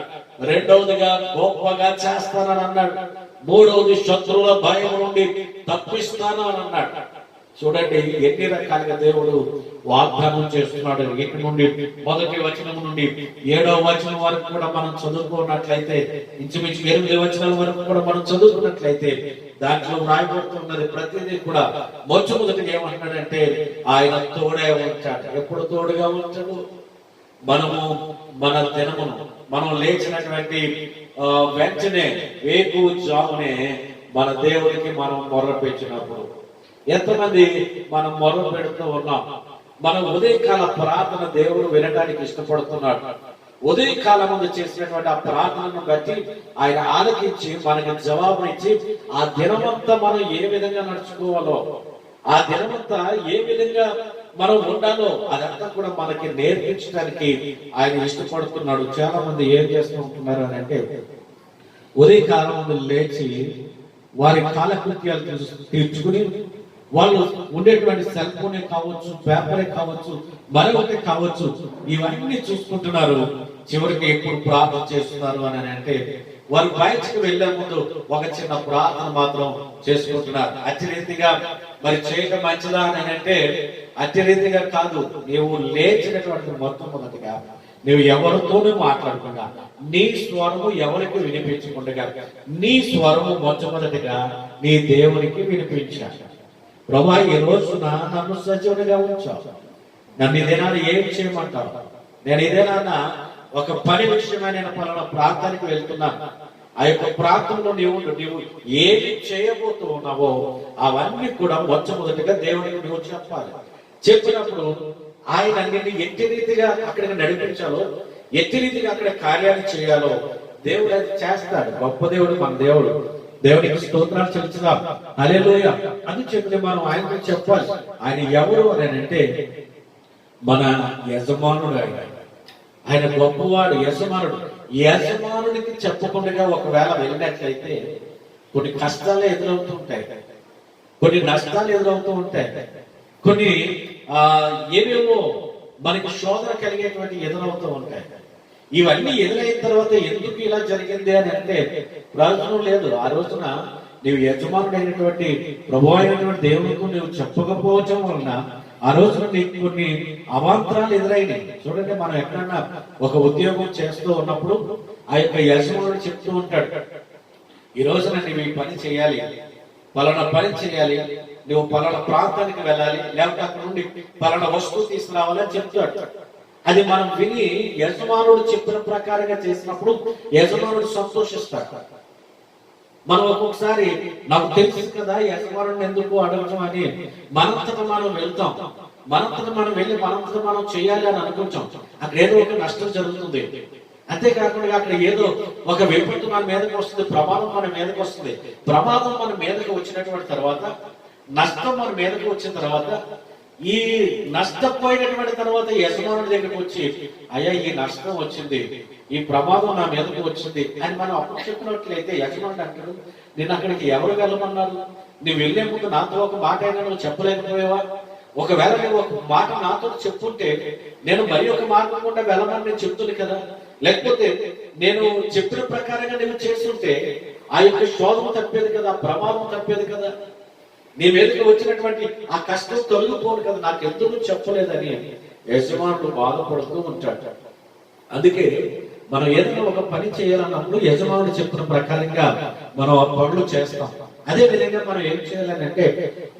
రెండవదిగా గొప్పగా చేస్తానని అన్నాడు. మూడవది శత్రువుల భయం నుండి తప్పిస్తాను అని అన్నాడు. చూడండి ఎన్ని రకాలుగా దేవుడు వాగ్దానం చేస్తున్నాడు. ఇక్కడ నుండి 1వ వచనం నుండి 7వ వచనం వరకు కూడా మనం చదువుకున్నట్లయితే, ఇంచుమించు 8 వచనాల వరకు కూడా మనం చదువుకున్నట్లయితే దాంట్లో రాయబడుతున్నది ప్రతిదీ కూడా మొట్టమొదటిగా ఏమంటున్నాడంటే ఆయన తోడే ఉంటాడు. ఎప్పుడు తోడుగా ఉంటాడు? మనము మన దినమును మనం లేచినటువంటి వెంటనే వేకువజామునే మన దేవుడికి మనం మొర్ర పెట్టినప్పుడు ఎంతమంది మనం మొర్ర పెడుతూ ఉన్నాం? మన ఉదయకాల ప్రార్థన దేవుడు వినడానికి ఇష్టపడుతున్నాడు. ఉదయకాలం ముందు చేసినటువంటి ఆ ప్రార్థనను బట్టి ఆయన ఆలకించి మనకి జవాబునిచ్చి ఆ దినమంతా మనం ఏ విధంగా నడుచుకోవాలో, ఆ దినమంతా ఏ విధంగా మనం ఉండాలో అదంతా కూడా మనకి నేర్పించడానికి ఆయన ఇష్టపడుతున్నాడు. చాలా మంది ఏం చేస్తూ ఉంటున్నారు అని అంటే, ఉదయకాలం ముందు లేచి వారి కాలకృత్యాలు తీర్చుకుని వాళ్ళు ఉండేటువంటి సెల్ ఫోనే కావచ్చు, పేపరే కావచ్చు, మరొకటి కావచ్చు, ఇవన్నీ చూసుకుంటున్నారు. చివరికి ఎప్పుడు ప్రార్థన చేస్తున్నారు అని అంటే వారు బయటకు వెళ్లే ముందు ఒక చిన్న ప్రార్థన మాత్రం చేసుకుంటున్నారు. అట్టి రీతిగా మరి చేయడం మంచిదా అని అంటే అట్టి రీతిగా కాదు. నీవు లేచినటువంటి మొట్టమొదటిగా నీవు ఎవరితోనూ మాట్లాడకుండా, నీ స్వరము ఎవరికి వినిపించకుండా, నీ స్వరము మొట్టమొదటిగా నీ దేవునికి వినిపించాలి. ప్రభా ఈ రోజున నన్ను సజీవునిగా ఉంచావు, నన్ను ఇదేనా ఏం చేయమంటావు? నేను ఇదేనా ఒక పని విషయమై నేను పలానా ప్రాంతానికి వెళ్తున్నాను, ఆ యొక్క ప్రాంతంలో నీవు ఏమి చేయబోతూ ఉన్నావో అవన్నీ కూడా మొట్టమొదటిగా దేవుడికి నువ్వు చెప్పాలి. చెప్పినప్పుడు ఆయన అన్నింటినీ ఎట్టి రీతిగా అక్కడికి నడిపించాలో, ఎట్టి రీతిగా అక్కడ కార్యాలు చేయాలో దేవుడు అది చేస్తాడు. గొప్ప దేవుడు మన దేవుడు. దేవుడికి స్తోత్రాలు చెల్లించుదాం. హల్లెలూయా. అని చెప్తే మనం ఆయనకు చెప్పాలి. ఆయన ఎవరు అని అంటే మన యజమానుడు. ఆయన గొప్పవాడు, యజమానుడు. యజమానుడికి చెప్పకుండా ఒకవేళ వెళ్ళినట్లయితే కొన్ని కష్టాలు ఎదురవుతూ ఉంటాయి, కొన్ని నష్టాలు ఎదురవుతూ ఉంటాయి, కొన్ని ఏవేవో మనకి శోధన కలిగేటువంటి ఎదురవుతూ ఉంటాయి. ఇవన్నీ ఎదురైన తర్వాత ఎందుకు ఇలా జరిగింది అని అంటే ప్రయోజనం లేదు. ఆ రోజున నీవు యజమానుడైనటువంటి ప్రభు అయినటువంటి దేవునికి నువ్వు చెప్పకపోవటం వలన ఆ రోజున నీకు కొన్ని అవాంతరాలు ఎదురైనాయి. చూడండి, మనం ఎక్కడన్నా ఒక ఉద్యోగం చేస్తూ ఉన్నప్పుడు ఆ యొక్క యజమానుడు చెప్తూ ఉంటాడు, ఈ రోజున నువ్వు ఈ పని చేయాలి, పలానా పని చేయాలి, నువ్వు పలానా ప్రాంతానికి వెళ్ళాలి, లేకపోతే అక్కడ నుండి పలానా వస్తువు తీసుకురావాలని చెప్తాడు. అది మనం విని యజమానుడు చెప్పిన ప్రకారంగా చేసినప్పుడు యజమానుడు సంతోషిస్తాడు. మనం ఒక్కొక్కసారి నాకు తెలుసు కదా యజమానుడిని ఎందుకు అడగటం అని మనంతట మనం వెళ్తాం, మనంతట మనం వెళ్ళి మనంతట మనం చేయాలి అని అనుకుంటాం. అక్కడ ఏదో ఒక నష్టం జరుగుతుంది. అంతేకాకుండా అక్కడ ఏదో ఒక విపత్తు మన మీదకి వస్తుంది, ప్రమాదం మన మీదకి వస్తుంది. ప్రమాదం మన మీదకి వచ్చినటువంటి తర్వాత, నష్టం మన మీదకి వచ్చిన తర్వాత ఈ నష్టపోయినటువంటి తర్వాత యజమానుడి దగ్గరికి వచ్చి, అయ్యా ఈ నష్టం వచ్చింది, ఈ ప్రమాదం నా మీదకు వచ్చింది అని మనం అప్పుడు చెప్పినట్లయితే యజమానుడు అంటాడు, నేను అక్కడికి ఎవరు వెళ్ళమన్నారు? నువ్వు వెళ్లే ముందు నాతో ఒక మాట అయినా నువ్వు చెప్పలేకపోయావా? ఒకవేళ నువ్వు ఒక మాట నాతో చెప్పుంటే నేను మరి ఒక మార్గం కూడా వెళ్ళమని నేను చెప్తుంది కదా. లేకపోతే నేను చెప్పిన ప్రకారంగా నువ్వు చేస్తుంటే ఆ యొక్క శోధన తప్పేది కదా, ప్రమాదం తప్పేది కదా, నీ మీదకి వచ్చినటువంటి ఆ కష్టం తొలగిపోను కదా, నాకు ఎందుకు చెప్పలేదని యజమానుడు బాధపడుతూ ఉంటాడు. అందుకే మనం ఏదైనా ఒక పని చేయాలన్నప్పుడు యజమానుడు చెప్పిన ప్రకారంగా మనం ఆ పనులు చేస్తాం. అదే విధంగా మనం ఏం చేయాలని అంటే,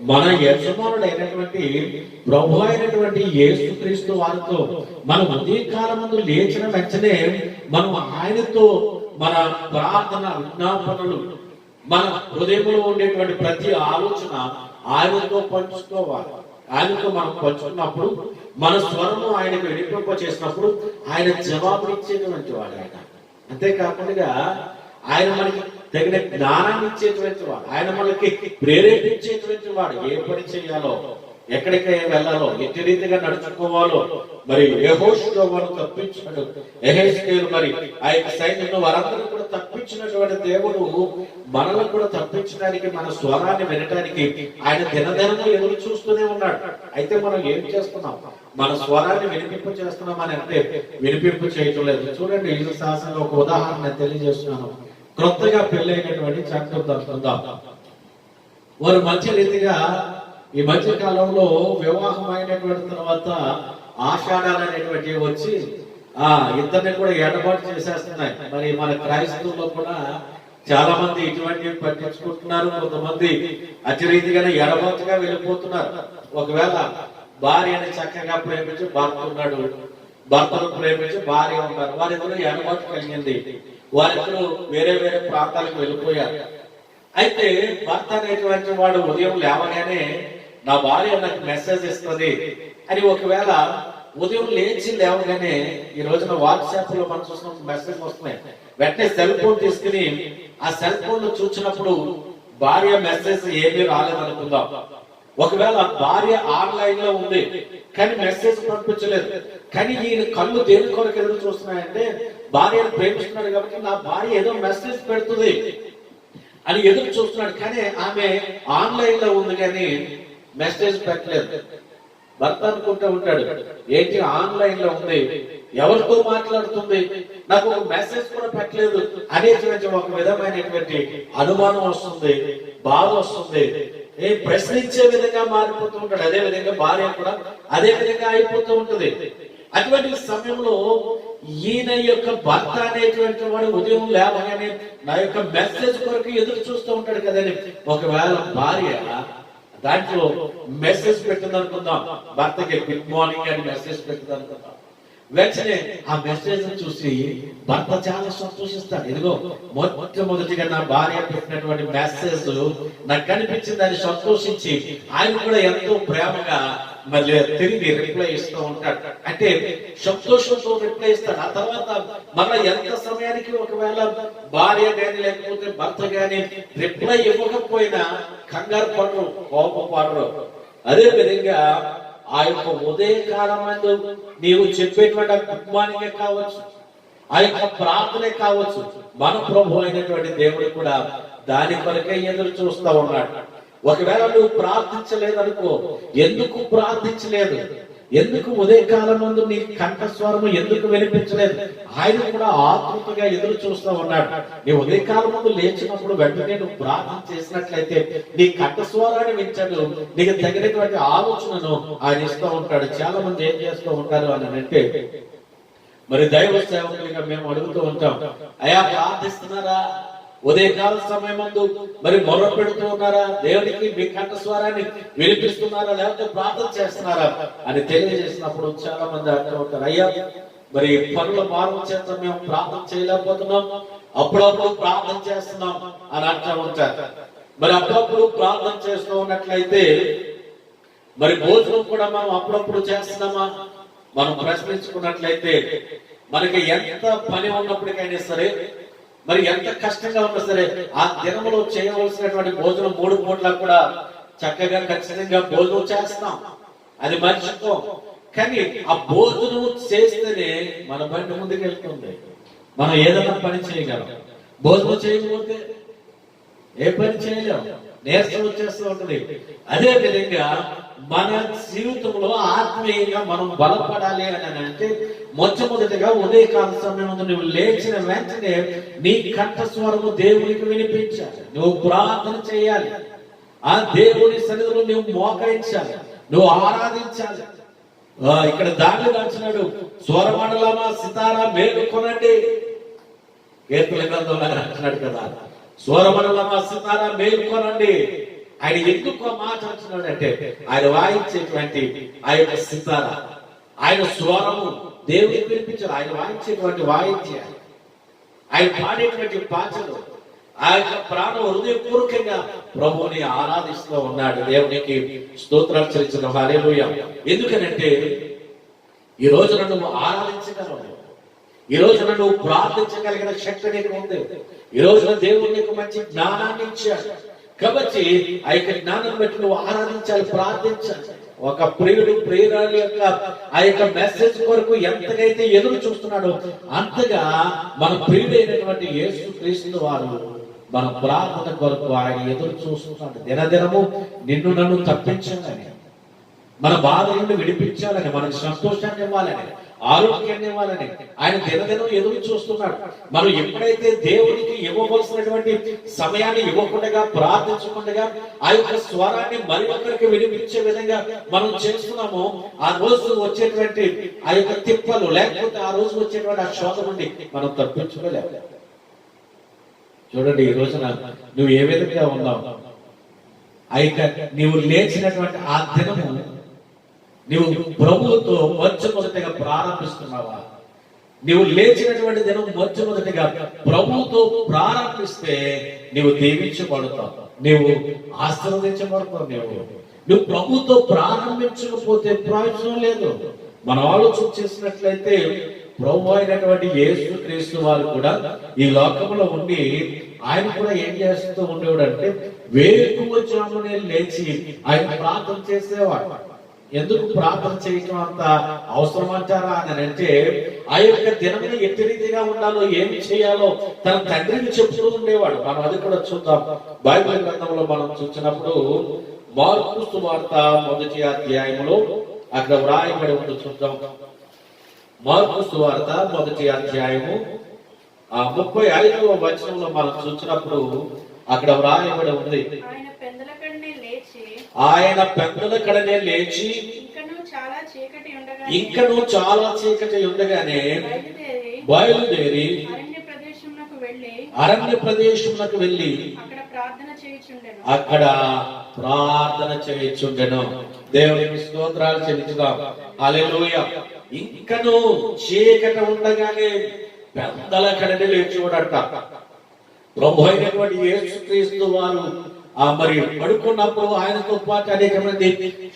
మన యజమానుడు అయినటువంటి ప్రభు అయినటువంటి యేసుక్రీస్తు వారితో మనం ఉదయకాలమందు లేచిన వెంటనే మనం ఆయనతో మన ప్రార్థన విజ్ఞాపనలు, మన హృదయంలో ఉండేటువంటి ప్రతి ఆలోచన ఆయనతో పంచుకోవాలి. ఆయనతో మనం పంచుకున్నప్పుడు మన స్వరము ఆయనకు వినిపింప చేసినప్పుడు ఆయన జవాబునిచ్చేటువంటి వాడు ఆయన. అంతేకాకుండా ఆయన మనకి తగిన జ్ఞానాన్ని ఇచ్చేటువంటి వాడు, ఆయన మనకి ప్రేరేపించేటువంటి వాడు. ఏ పని చేయాలో, ఎక్కడికి వెళ్ళాలో, ఎట్టి రీతిగా నడుచుకోవాలో మరి యెహోషువను తప్పించాడు. యెహెజ్కేలు మరి ఆ యొక్క సైన్యంలో వారందరూ కూడా తప్పించినటువంటి దేవుడు మనల్ని కూడా తప్పించడానికి, మన స్వరాన్ని వినడానికి ఆయన దినదినము ఎదురు చూస్తూనే ఉన్నాడు. అయితే మనం ఏం చేస్తున్నాం? మన స్వరాన్ని వినిపింపు చేస్తున్నాం అని అంటే వినిపింపు చేయటం లేదు. చూడండి, ఈ శాసనంలో ఒక ఉదాహరణ తెలియజేస్తున్నాను. క్రొత్తగా పెళ్ళైనటువంటి చట్టం దొరుకుతుందాం. వారు మంచి రీతిగా ఈ మధ్య కాలంలో వివాహం అయినటువంటి తర్వాత ఆషాఢాలు అనేటువంటివి వచ్చి ఇద్దరిని కూడా ఎడబాటు చేసేస్తున్నాయి. మరి మన క్రైస్తవుల్లో కూడా చాలా మంది ఇటువంటివి పట్టించుకుంటున్నారు. కొంతమంది అతి రీతిగానే ఎడబాటుగా వెళ్ళిపోతున్నారు. ఒకవేళ భార్యని చక్కగా ప్రేమించి భర్త ఉన్నాడు, భర్తను ప్రేమించి భార్య ఉన్నారు, వారిద్దరూ ఎడబాటు కలిగింది, వారిద్దరూ వేరే వేరే ప్రాంతాలకు వెళ్ళిపోయారు. అయితే భర్త అనేటువంటి వాడు ఉదయం లేవగానే నా భార్య నాకు మెసేజ్ ఇస్తుంది అని, ఒకవేళ ఉదయం లేచి లేవగానే ఈ రోజున వాట్సాప్ లో మనం చూసిన మెసేజ్ వస్తున్నాయి, వెంటనే సెల్ ఫోన్ తీసుకుని ఆ సెల్ ఫోన్ లో చూసినప్పుడు భార్య మెసేజ్ ఏమీ రాలేదనుకుందాం. ఒకవేళ భార్య ఆన్లైన్ లో ఉంది కానీ మెసేజ్ పంపించలేదు, కానీ ఈయన కళ్ళు దేని కొరకు ఎదురు చూస్తున్నాయంటే భార్యను ప్రేమిస్తున్నాడు కాబట్టి నా భార్య ఏదో మెసేజ్ పెడుతుంది అని ఎదురు చూస్తున్నాడు. కానీ ఆమె ఆన్లైన్ లో ఉంది కానీ మెసేజ్ పెట్టలేదు. భర్త అనుకుంటూ ఉంటాడు, ఏంటి ఆన్లైన్ లో ఉంది, ఎవరితో మాట్లాడుతుంది, నాకు ఒక మెసేజ్ కూడా పెట్టలేదు అనేటువంటి ఒక విధమైనటువంటి అనుమానం వస్తుంది, బాధ వస్తుంది, ప్రశ్నించే విధంగా మారిపోతూ ఉంటాడు. అదే విధంగా భార్య కూడా అదే విధంగా అయిపోతూ ఉంటుంది. అటువంటి సమయంలో ఈయన యొక్క భర్త అనేటువంటి వాడు ఉదయం లేవగానే నా యొక్క మెసేజ్ కొరకు ఎదురు చూస్తూ ఉంటాడు కదండి. ఒకవేళ భార్య దాంట్లో మెసేజ్ పెట్టింది అనుకుందాం, భర్తకి గుడ్ మార్నింగ్ అని మెసేజ్ పెట్టింది అనుకుందాం. వెంటనే ఆ మెసేజ్ చూసి భర్త చాలా సంతోషిస్తాడు. ఇదిగో మొట్టమొదటిగా నా భార్య పెట్టినటువంటి మెసేజ్ నాకు కనిపించింది అని సంతోషించి ఆయన కూడా ఎంతో ప్రేమగా మళ్ళీ తిరిగి రిప్లై ఇస్తూ ఉంటాడు. అంటే సంతోషంతో రిప్లై ఇస్తాడు. ఆ తర్వాత మళ్ళీ ఎంత సమయానికి ఒకవేళ భార్య గాని లేకపోతే భర్త గాని రిప్లై ఇవ్వకపోయినా కంగారు పడరు, కోపపడరు. అదే విధంగా ఆ యొక్క ఉదయకాలం మందు నీవు చెప్పేటువంటి గుడ్ మార్నింగే కావచ్చు, ఆ యొక్క ప్రార్థనే కావచ్చు, మన ప్రభు అయినటువంటి దేవుడు కూడా దాని కొరకే ఎదురు చూస్తూ ఉన్నాడు. ఒకవేళ నువ్వు ప్రార్థించలేదనుకో, ఎందుకు ప్రార్థించలేదు, ఎందుకు ఉదయకాలం ముందు నీ కంఠస్వరము ఎందుకు వినిపించలేదు, ఆయన కూడా ఆతృతగా ఎదురు చూస్తూ ఉన్నాడు. నీ ఉదయకాలం ముందు లేచినప్పుడు వెంటనే నువ్వు ప్రార్థన చేసినట్లయితే నీ కంఠస్వరాన్ని వింటాడు, నీకు తగినటువంటి ఆలోచనను ఆయన ఇస్తూ ఉంటాడు. చాలా మంది ఏం చేస్తూ ఉంటారు అని అంటే, మరి దైవ సేవకులుగా మేము అడుగుతూ ఉంటాం, అయా ప్రార్థిస్తున్నారా, ఉదయకాల సమయమందు మరి మొర్ర పెడుతూ ఉన్నారా, దేవునికి మీ కంఠస్వరాన్ని వినిపిస్తున్నారా, లేకపోతే ప్రార్థన చేస్తున్నారా అని తెలియజేసినప్పుడు చాలా మంది అంటూ ఉంటారు, అయ్యా మరి పనుల భారం చేత మేము ప్రార్థన చేయలేకపోతున్నాం, అప్పుడప్పుడు ప్రార్థన చేస్తున్నాం అని అంటూ ఉంటారు. మరి అప్పుడప్పుడు ప్రార్థన చేస్తూ ఉన్నట్లయితే మరి భోజనం కూడా మనం అప్పుడప్పుడు చేస్తున్నామా మనం ప్రశ్నించుకున్నట్లయితే, మనకి ఎంత పని ఉన్నప్పటికైనా సరే, మరి ఎంత కష్టంగా ఉన్నా సరే, ఆ దినములో చేయవలసినటువంటి భోజనం 3 పూట్ల కూడా చక్కగా ఖచ్చితంగా భోజనం చేస్తాం. అది మర్చిపో. కానీ ఆ భోజనం చేస్తేనే మన బండి ముందుకు వెళ్తుంది, మనం ఏదైనా పని చేయగలం. భోజనం చేయకపోతే ఏ పని చేయలేం, నీరసం వచ్చేస్తూ ఉంటుంది. అదే విధంగా మన జీవితంలో ఆత్మీయంగా మనం బలపడాలి అని అంటే మొట్టమొదటిగా ఉదయకాల సమయంలో నువ్వు లేచిన వెంటనే నీ కంఠస్వరము దేవునికి వినిపించాలి, నువ్వు ప్రార్థన చేయాలి, ఆ దేవుని సన్నిధిలో నువ్వు మోకరించాలి, నువ్వు ఆరాధించాలి. ఇక్కడ దాన్ని దాచినాడు, స్వరమండలమా సితారా మేలుకొనండి, కీర్తన గ్రంథంలో అంటున్నాడు కదా, స్వరమండలమా సితారా మేలుకొనండి. ఆయన ఎందుకు మాట అంటున్నాడు అంటే ఆయన వాయించేటువంటి ఆ యొక్క సితారా, ఆయన స్వరము దేవుడికి వినిపించాలి, ఆయన వాయించేటువంటి వాయిద్యాలు, ఆయన పాడేటువంటి పాటలు, ఆ యొక్క ప్రాణం హృదయపూర్వకంగా ప్రభువుని ఆరాధిస్తూ ఉన్నాడు. దేవునికి స్తోత్రాలు చెల్లించడం హల్లెలూయా. ఎందుకనంటే ఈ రోజున నువ్వు ఆరాధించగలవు, ఈ రోజున నువ్వు ప్రార్థించగలిగిన శక్తి నీకు ఉంది, ఈ రోజున దేవుడు నీకు మంచి జ్ఞానాన్ని ఇచ్చాడు. కాబట్టి ఆ యొక్క జ్ఞానం బట్టి నువ్వు ఆరాధించాలి, ప్రార్థించాలి. ఒక ప్రియుడు ప్రియురాలి యొక్క ఆ యొక్క మెసేజ్ కొరకు ఎంతకైతే ఎదురు చూస్తున్నాడో అంతగా మన ప్రియుడైనటువంటి యేసుక్రీస్తు వారు మన ప్రార్థన కొరకు ఆయన ఎదురు చూస్తున్నాడు. దినదినము నిన్ను నన్ను తప్పించాలని, మన బాధ నుండి విడిపించాలని, మనకు సంతోషాన్ని ఇవ్వాలని, ఆరోగ్యాన్ని ఇవ్వాలని ఆయన దినదినం ఎదురు చూస్తున్నాడు. మనం ఎప్పుడైతే దేవునికి ఇవ్వవలసినటువంటి సమయాన్ని ఇవ్వకుండా ప్రార్థించకుండా ఆ యొక్క స్వరాన్ని మరి ఒకరికి వినిపించే విధంగా మనం చేస్తున్నామో ఆ రోజు వచ్చేటువంటి ఆ యొక్క తిప్పలు, లేకపోతే ఆ రోజు వచ్చేటువంటి ఆ శోధ నుండి మనం తప్పించుకోలేము. చూడండి, ఈ రోజున నువ్వు ఏ విధంగా ఉన్నావు, ఆ యొక్క నీవు లేచినటువంటి ఆ దినము నీవు ప్రభువుతో మొట్టమొదటిగా ప్రారంభిస్తున్నావా? నీవు లేచినటువంటి దినం మొట్టమొదటిగా ప్రభువుతో ప్రారంభిస్తే నీవు దీవించబడతావు, నీవు ఆశీర్వదించబడతావు. నువ్వు ప్రభువుతో ప్రారంభించకపోతే ప్రయోజనం లేదు. మనం ఆలోచన చేసినట్లయితే ప్రభు అయినటువంటి యేసుక్రీస్తు వారు కూడా ఈ లోకంలో ఉండి ఆయన కూడా ఏం చేస్తూ ఉండేవాడు అంటే వేకువజామునే లేచి ఆయన ప్రార్థన చేసేవాడు. ఎందుకు ప్రార్థన చేయటం అంత అవసరం అంటారా అని అంటే ఆ యొక్క దినమున ఎట్టి రీతిగా ఉండాలో, ఏమి చేయాలో తన తండ్రిని చెప్తూ ఉండేవాడు. మనం అది కూడా చూద్దాం. బైబిల్ గ్రంథంలో మనం చూసినప్పుడు మార్కు సువార్త 1వ అధ్యాయంలో అక్కడ వ్రాయబడి ఉంది, చూద్దాం. మార్కు సువార్త 1వ అధ్యాయము 35వ వచనంలో మనం చూసినప్పుడు అక్కడ వ్రాయబడి ఉంది, ఆయన పెందల కడనే లేచి ఇంకను చాలా చీకటి ఉండగానే బయలుదేరి అరణ్య ప్రదేశమునకు వెళ్ళి అక్కడ ప్రార్థన చేయుచుండెను. దేవునికి స్తోత్రాలు చెల్లించుదాం. హల్లెలూయా. ఇంకను చీకటి ఉండగానే పెందల కడనే లేచివాడట. ప్రభు అయినటువంటి యేసుక్రీస్తు వారు మరి పడుకున్నప్పుడు ఆయనతో పాటు అనేక మంది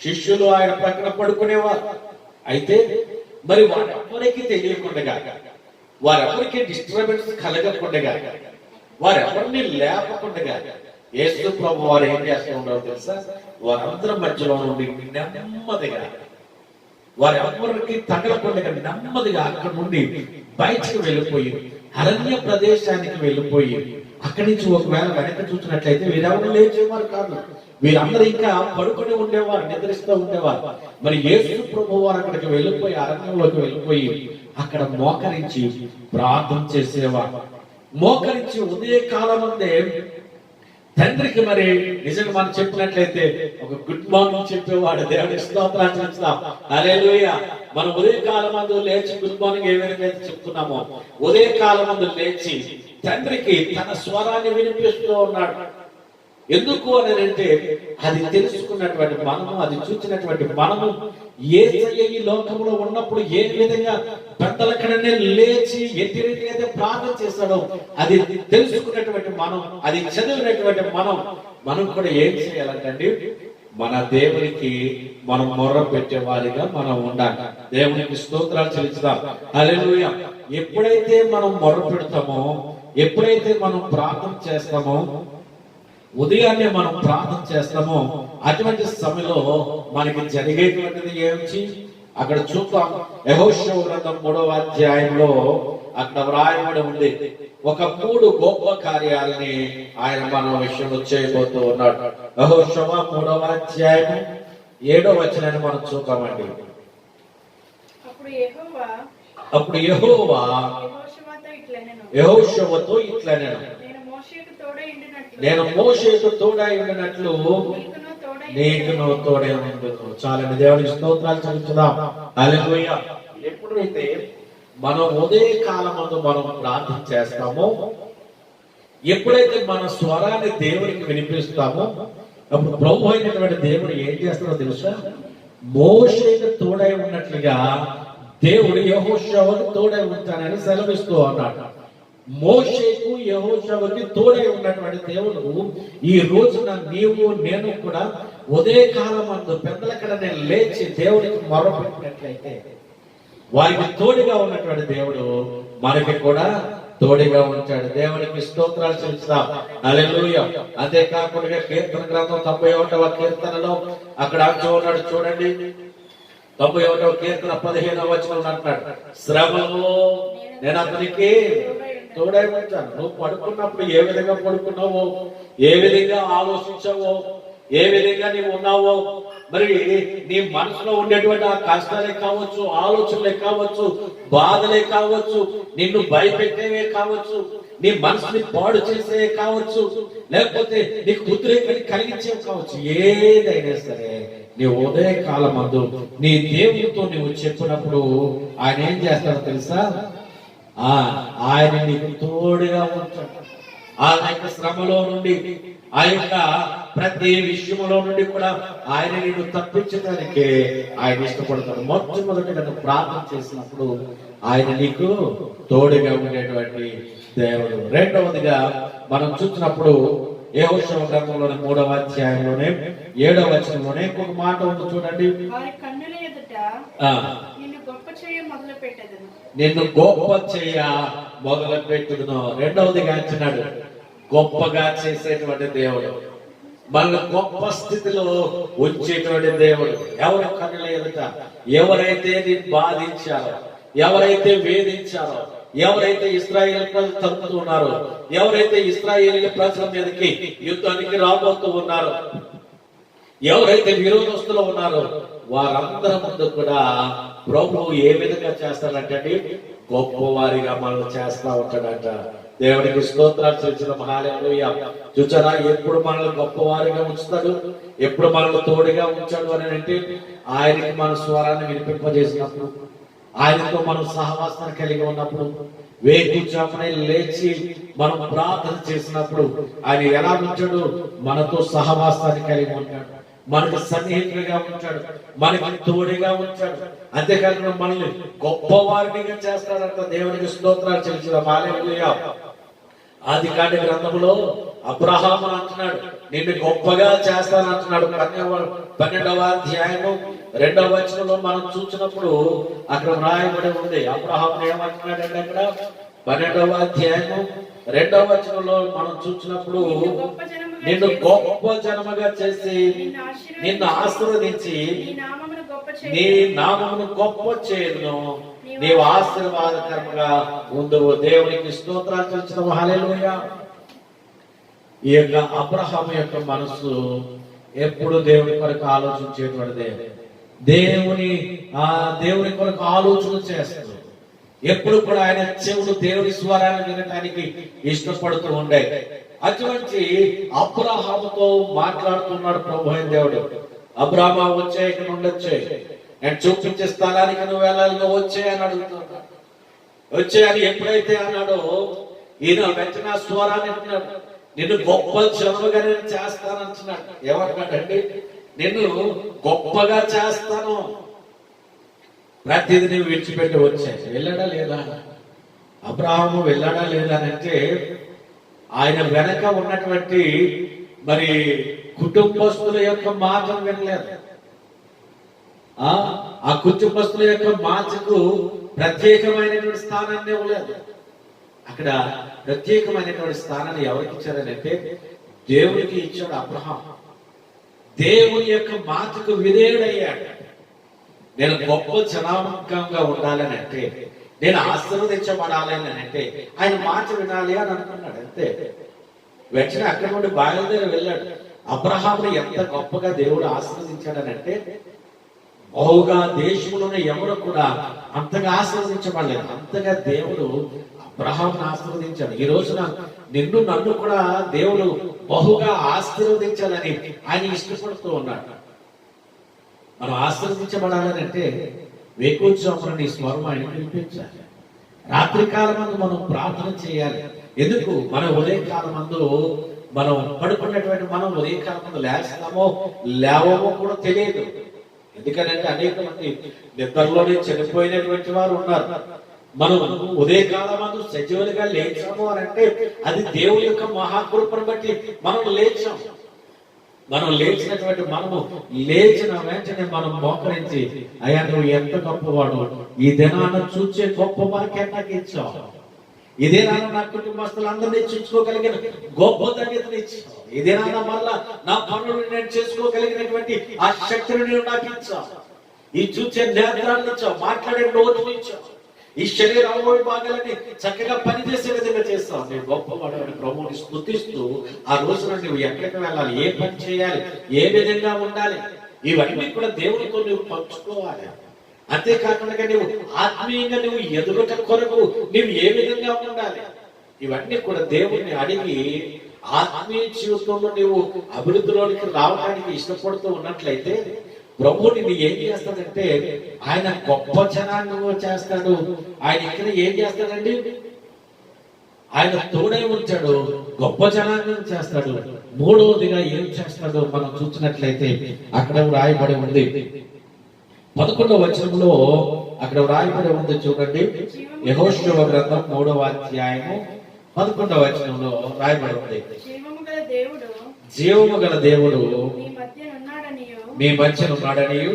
శిష్యులు ఆయన పక్కన పడుకునేవారు. అయితే మరి వారెవరికి తెలియకుండా, వారెవరికి డిస్టర్బెన్స్ కలగకుండా, వారెవరిని లేపకుండా యేసు ప్రభు వారు ఏం చేస్తూ ఉండరు తెలుసా? వారందరి మధ్యలో నుండి నెమ్మదిగా, వారెవరికి తగలకుండా నెమ్మదిగా అక్కడి నుండి బయటకు వెళ్ళిపోయి అరణ్య ప్రదేశానికి వెళ్ళిపోయి అక్కడి నుంచి ఒకవేళ వెనక చూసినట్లయితే వీరెవరు లేచేవారు కాదు, వీరందరూ ఇంకా పడుకుని ఉండేవారు, నిద్రిస్తూ ఉండేవారు. మరి యేసు ప్రభు వారు అక్కడికి వెళ్ళిపోయి అరణ్యంలోకి వెళ్ళిపోయి అక్కడ మోకరించి ప్రార్థన చేసేవారు. మోకరించి ఉదయ కాలం అందే తండ్రికి మరి నిజంగా మనం చెప్పినట్లయితే ఒక గుడ్ మార్నింగ్ చెప్పేవాడు. దేవుడి స్తోత్రాలు చెల్లిస్తాం. హల్లెలూయా. మనం ఉదయ కాలం అందు లేచి గుడ్ మార్నింగ్ ఏ విధంగా చెప్తున్నామో ఉదయ కాలం అందు లేచి తండ్రికి తన స్వరాన్ని వినిపిస్తూ ఉన్నాడు. ఎందుకు అని అంటే అది తెలుసుకున్నటువంటి మనము, అది చూసినటువంటి మనము యేసయ్య ఈ లోకంలో ఉన్నప్పుడు ఏ విధంగా పెద్దలక్కడనే లేచి ఎట్టి రీతిగా అయితే ప్రార్థన చేస్తాడో అది తెలుసుకున్నటువంటి మనం, అది చదివినటువంటి మనం కూడా ఏం చేయాలంటే మన దేవునికి మనం మొర్ర పెట్టే వారిగా మనం ఉండాలి. దేవునికి స్తోత్రాలు చెల్లిస్తాం. హల్లెలూయా. ఎప్పుడైతే మనం మొర్ర పెడతామో, ఎప్పుడైతే మనం ప్రార్థన చేస్తామో ఉదయాన్నే మనం ప్రార్థన చేస్తామో అటువంటి సమయంలో మనకి జరిగేటువంటిది ఏమిటి అక్కడ చూద్దాం. యెహోషువ గ్రంథం 3వ అధ్యాయంలో అక్కడ వ్రాయబడి ఉంది. ఒక 3 గొప్ప కార్యాలని ఆయన మన విషయంలో చేయబోతూ ఉన్నాడు. యెహోషువ 3వ అధ్యాయం 7వ వచనాన్ని మనం చూద్దామండి. అప్పుడు యెహోవా యెహోషువతో ఇట్లనెను, నేను మోషేకు తోడై ఉండినట్లు నీకును తోడై ఉండును. చాలండి, దేవునికి స్తోత్రాలు చెల్లించుదాం. హల్లెలూయా. ఎప్పుడైతే మనం ఉదయ కాలమందు మనం ప్రార్థన చేస్తామో, ఎప్పుడైతే మన స్వరాన్ని దేవునికి వినిపిస్తామో, అప్పుడు ప్రభు అయినటువంటి దేవుడు ఏం చేస్తాడో తెలుసా? మోషేకు తోడై ఉన్నట్లుగా దేవుడు యెహోషువకు తోడై ఉంటానని సెలవిస్తూ అన్నాడు. మోషేకు యెహోషువకి తోడై ఉన్నటువంటి దేవుడు ఈ రోజున నీవు నేను కూడా ఉదయకాలం అందు పెద్దలక్కడ నేను లేచి దేవుడికి మొరపెట్టినట్లయితే వారికి తోడుగా ఉన్నటువంటి దేవుడు మనకి కూడా తోడుగా ఉంటాడు. దేవునికి స్తోత్రాలు చెల్లిస్తాం. హల్లెలూయా. అంతేకాకుండా కీర్తన గ్రంథం 91వ కీర్తనలో అక్కడ ఉన్నాడు చూడండి. 91వ కీర్తన 15వ వచనం అంటాడు, శ్రమలో నేను అతనికి తోడై ఉంటాను. నువ్వు పడుకున్నప్పుడు ఏ విధంగా పడుకున్నావో, ఏ విధంగా ఆలోచించావో, ఏ విధంగా నీవు ఉన్నావో, మరి నీ మనసులో ఉండేటువంటి ఆ కష్టాలే కావచ్చు, ఆలోచనలే కావచ్చు, బాధలే కావచ్చు, నిన్ను భయపెట్టేవే కావచ్చు, నీ మనసుని పాడు చేసేవే కావచ్చు, లేకపోతే నీకు ఉద్రేకాన్ని కలిగించేవి కావచ్చు, ఏదైనా సరే నీ ఉదయ కాలం అందు నీ దేవుడితో నువ్వు చెప్పినప్పుడు ఆయన ఏం చేస్తాడో తెలుసా? ఆయన నీకు తోడుగా ఉంటాడు. ఆ యొక్క శ్రమలో నుండి, ఆ యొక్క ప్రతి విషయంలో నుండి కూడా ఆయన నిన్ను తప్పించడానికే ఆయన ఇష్టపడతాడు. మొట్టమొదటి నన్ను ప్రార్థన చేసినప్పుడు ఆయన నీకు తోడుగా ఉండేటువంటి దేవుడు. రెండవదిగా మనం చూసినప్పుడు యెహోషువ గ్రంథంలోని 3వ అధ్యాయంలోనే 7వ వచనంలోనే ఇంకొక మాట ఉంది చూడండి. నిన్ను గొప్ప చేయ మొదలు పెట్టును. రెండవదిగా అంటున్నాడు, గొప్పగా చేసేటువంటి దేవుడు, మన గొప్ప స్థితిలో ఉంచేటువంటి దేవుడు. ఎవరు కన్నుల ఎదుట ఎవరైతే నిన్ను బాధించారో, ఎవరైతే వేధించారో, ఎవరైతే ఇశ్రాయేలు ప్రజలు తరుముతున్నారో, ఎవరైతే ఇశ్రాయేలు ప్రజల మీదకి యుద్ధానికి రాబోతూ ఉన్నారో, ఎవరైతే విరోధస్తులు ఉన్నారో, వారందరి ముందు కూడా ప్రభువు ఏ విధంగా చేస్తాడంటే గొప్పవారిగా మనం చేస్తా ఉంటాడంట. దేవుడికి స్తోత్రాలు చెల్లించిన హల్లెలూయా. చూచారా, ఎప్పుడు మనల్ని గొప్పవారిగా ఉంచుతాడు, ఎప్పుడు మనల్ని తోడుగా ఉంచాడు అని అంటే ఆయనకి మన స్వరాన్ని వినిపింపజేసినప్పుడు, ఆయనతో మనం సహవాసాన్ని కలిగి ఉన్నప్పుడు, వేకుజామునే లేచి మనం ప్రార్థన చేసినప్పుడు ఆయన ఎలా ఉంచాడు? మనతో సహవాసాన్ని కలిగి ఉంటాడు, మనకు సన్నిహితుడిగా ఉంటాడు, మనకి తోడుగా ఉంచాడు. అంతేకాకుండా మనల్ని గొప్పవారిగా చేస్తాడంట. దేవునికి స్తోత్రాలు చెల్లించుదాం. హల్లెలూయా. ఆదికాండ గ్రంథంలో అబ్రహాము అంటున్నాడు, నిన్ను గొప్పగా చేస్తానంటున్నాడు. 12వ అధ్యాయము 2వ వచనంలో మనం చూసినప్పుడు అక్కడ వ్రాయబడి ఉంది. అబ్రహాము ఏమంటున్నాడంటే అక్కడ 12వ అధ్యాయము 2వ వచనంలో మనం చూసినప్పుడు, నిన్ను గొప్ప జనముగా చేసి నిన్ను ఆశీర్వదించి నీ నామమును గొప్ప చేయను, నీవు ఆశీర్వాదకరంగా ఉందువు. దేవునికి స్తోత్రాలు చెల్లించడం. హల్లెలూయా. ఈ యొక్క అబ్రహాము యొక్క మనసు ఎప్పుడు దేవుని కొరకు ఆలోచించేటువంటిదే. దేవుని కొరకు ఆలోచన చేస్తుంది. ఎప్పుడు కూడా ఆయన చెవుడు దేవుని స్వరాన్ని వినడానికి ఇష్టపడుతూ ఉండే. అటువంటి అబ్రహాముతో మాట్లాడుతున్నాడు ప్రభు అయిన దేవుడు. అబ్రహామా వచ్చే, ఇక్కడ ఉండొచ్చే, నేను చూపించే స్థలానికి నువ్వు వెళ్ళాలి, నువ్వు వచ్చే అని అడుగుతున్నాడు. వచ్చే అని ఎప్పుడైతే అన్నాడో ఈయన వెంటనే స్వరాన్ని అంటున్నాడు, నిన్ను గొప్ప జనముగా నేను చేస్తానంటున్నాడు. ఏమంటున్నాడండి? నిన్ను గొప్పగా చేస్తాను, ప్రతిదీ నువ్వు విడిచిపెట్టి వచ్చాయి. వెళ్ళాడా లేదా? అబ్రహాము వెళ్ళాడా లేదా అంటే ఆయన వెనక ఉన్నటువంటి మరి కుటుంబస్తుల యొక్క మాటను వినలేదు. ఆ కుటుంబస్తుల యొక్క మాటకు ప్రత్యేకమైనటువంటి స్థానాన్ని ఇవ్వలేదు. అక్కడ ప్రత్యేకమైనటువంటి స్థానాన్ని ఎవరికి ఇచ్చారని అంటే దేవునికి ఇచ్చాడు అబ్రహాం. దేవుని యొక్క మాటకు విధేయుడయ్యాడు. నేను గొప్ప జనాంగంగా ఉండాలని అంటే, నేను ఆశీర్వదించబడాలని అంటే ఆయన మాట వినాలి అని అనుకున్నాడు అంతే. వెంటనే అక్కడి నుండి బయలుదేరి వెళ్ళాడు. అబ్రహాముని ఎంత గొప్పగా దేవుడు ఆశీర్వదించాడని అంటే, బహుగా దేశంలోనే ఎవరు కూడా అంతగా ఆశీర్వదించబడలేదు. అంతగా దేవుడు అబ్రహామును ఆశీర్వదించాడు. ఈ రోజున నిన్ను నన్ను కూడా దేవుడు బహుగా ఆశీర్వదించాలని ఆయన ఇష్టపడుతూ ఉన్నాడు. మనం ఆశీర్వదించబడాలని అంటే వేకువజామున నీ స్వరం ఆయన వినిపించాలి. రాత్రి కాలమందు మనం ప్రార్థన చేయాలి. ఎందుకు? మన ఉదయకాలమందు మనం పడుకున్నటువంటి మనం ఉదయకాలమందు లేస్తామో లేవమో కూడా తెలియదు. ఎందుకంటే అనేక మంది నిద్రలోనే చనిపోయినటువంటి వారు ఉన్నారు. మనం ఉదయకాలమందు సజీవులుగా లేచాము అని అంటే అది దేవుని యొక్క మహాకృపను బట్టి మనం లేచాం. మనం లేచినటువంటి మనము లేచిన వెంటనే మనం మోకరించి, అయ్యా నువ్వు ఎంత గొప్పవాడు, ఈ దినాన్ని చూచే గొప్ప వారికి నాకు ఇచ్చావు, ఇదే నాన్న నా కుటుంబస్తులందరినీ చూసుకోగలిగిన గొప్ప ధన్యతను ఇచ్చావు, ఇదే నాన్న మళ్ళా నా పనులు నేను చేసుకోగలిగినటువంటి ఆ శక్తిని నేను నాకు ఇచ్చావు, ఈ చూచే నేత్రాన్ని ఇచ్చావు, మాట్లాడే నోటుని ఇచ్చావు, ఈ శరీర భాగాలని చక్కగా పనిచేసే విధంగా చేస్తావు. నేను గొప్పవాడు అని ప్రభువుని స్తుతిస్తూ ఆ రోజున నువ్వు ఎక్కడికి వెళ్ళాలి, ఏ పని చేయాలి, ఏ విధంగా ఉండాలి, ఇవన్నీ కూడా దేవునితో నువ్వు పంచుకోవాలి. అంతేకాకుండా నువ్వు ఆత్మీయంగా నువ్వు ఎదుగుట కొరకు నువ్వు ఏ విధంగా ఉండాలి, ఇవన్నీ కూడా దేవుణ్ణి అడిగి ఆత్మీయ జీవితంలో నువ్వు అభివృద్ధిలోనికి రావడానికి ఇష్టపడుతూ ఉన్నట్లయితే ప్రభువు నిన్ను ఏం చేస్తాడంటే ఆయన గొప్ప జనాన్ని చేస్తాడు. ఆయన ఇక్కడ ఏం చేస్తాడండి? ఆయన తోడై ఉంచాడు, గొప్ప జనాన్ని చేస్తాడు. మూడవదిగా ఏం చేస్తాడో మనం చూసినట్లయితే అక్కడ రాయబడి ఉంది 11వ వచనంలో. అక్కడ రాయబడి ఉంది చూడండి. యెహోషువ గ్రంథం 3వ అధ్యాయము 11వ వచనంలో రాయబడి ఉంది, జీవము గల దేవుడు మీ మధ్య ఉన్నాడనియు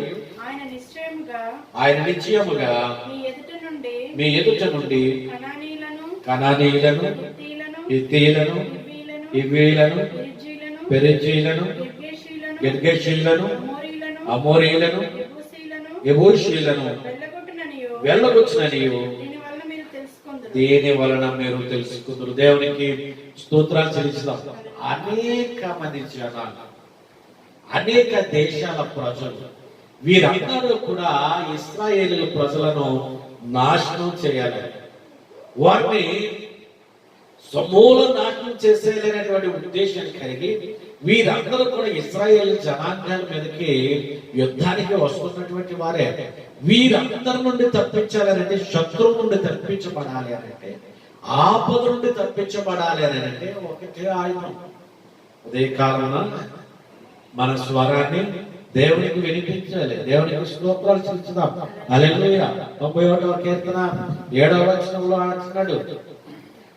ఆయన నిశ్చయముగా మీ ఎదుట నుండి కనానీయులను, హిత్తీయులను, హివ్వీయులను, పెరిజ్జీయులను, గిర్గషీయులను, అమోరీయులను, యెబూసీయులను వెళ్ళగొచ్చుననియు దీని వలన మీరు తెలుసుకుందరు. దేవునికి స్తోత్రాలు చెల్లిస్తాం. అనేక మంది జనాలు, అనేక దేశాల ప్రజలు, వీరందరూ కూడా ఇశ్రాయేలు ప్రజలను నాశనం చేయాలి, వారిని సమూల నాశనం చేసేయాలనేటువంటి ఉద్దేశం కలిగి వీరందరూ కూడా ఇశ్రాయేలు జనాంగాల మీదకి యుద్ధానికి వస్తున్నటువంటి వారే. వీరందరి నుండి తప్పించాలంటే, శత్రువు నుండి తప్పించబడాలి అంటే, ఆపద నుండి తప్పించబడాలి అని అంటే ఒకటే ఆయుధం. ఉదయకాలన మన స్వరాన్ని దేవునికి వినిపించాలి, దేవునికి స్తోత్రాలు చెల్లించుదాం. హల్లెలూయా. 91వ కీర్తన 7వ వచనంలో అంటున్నాడు,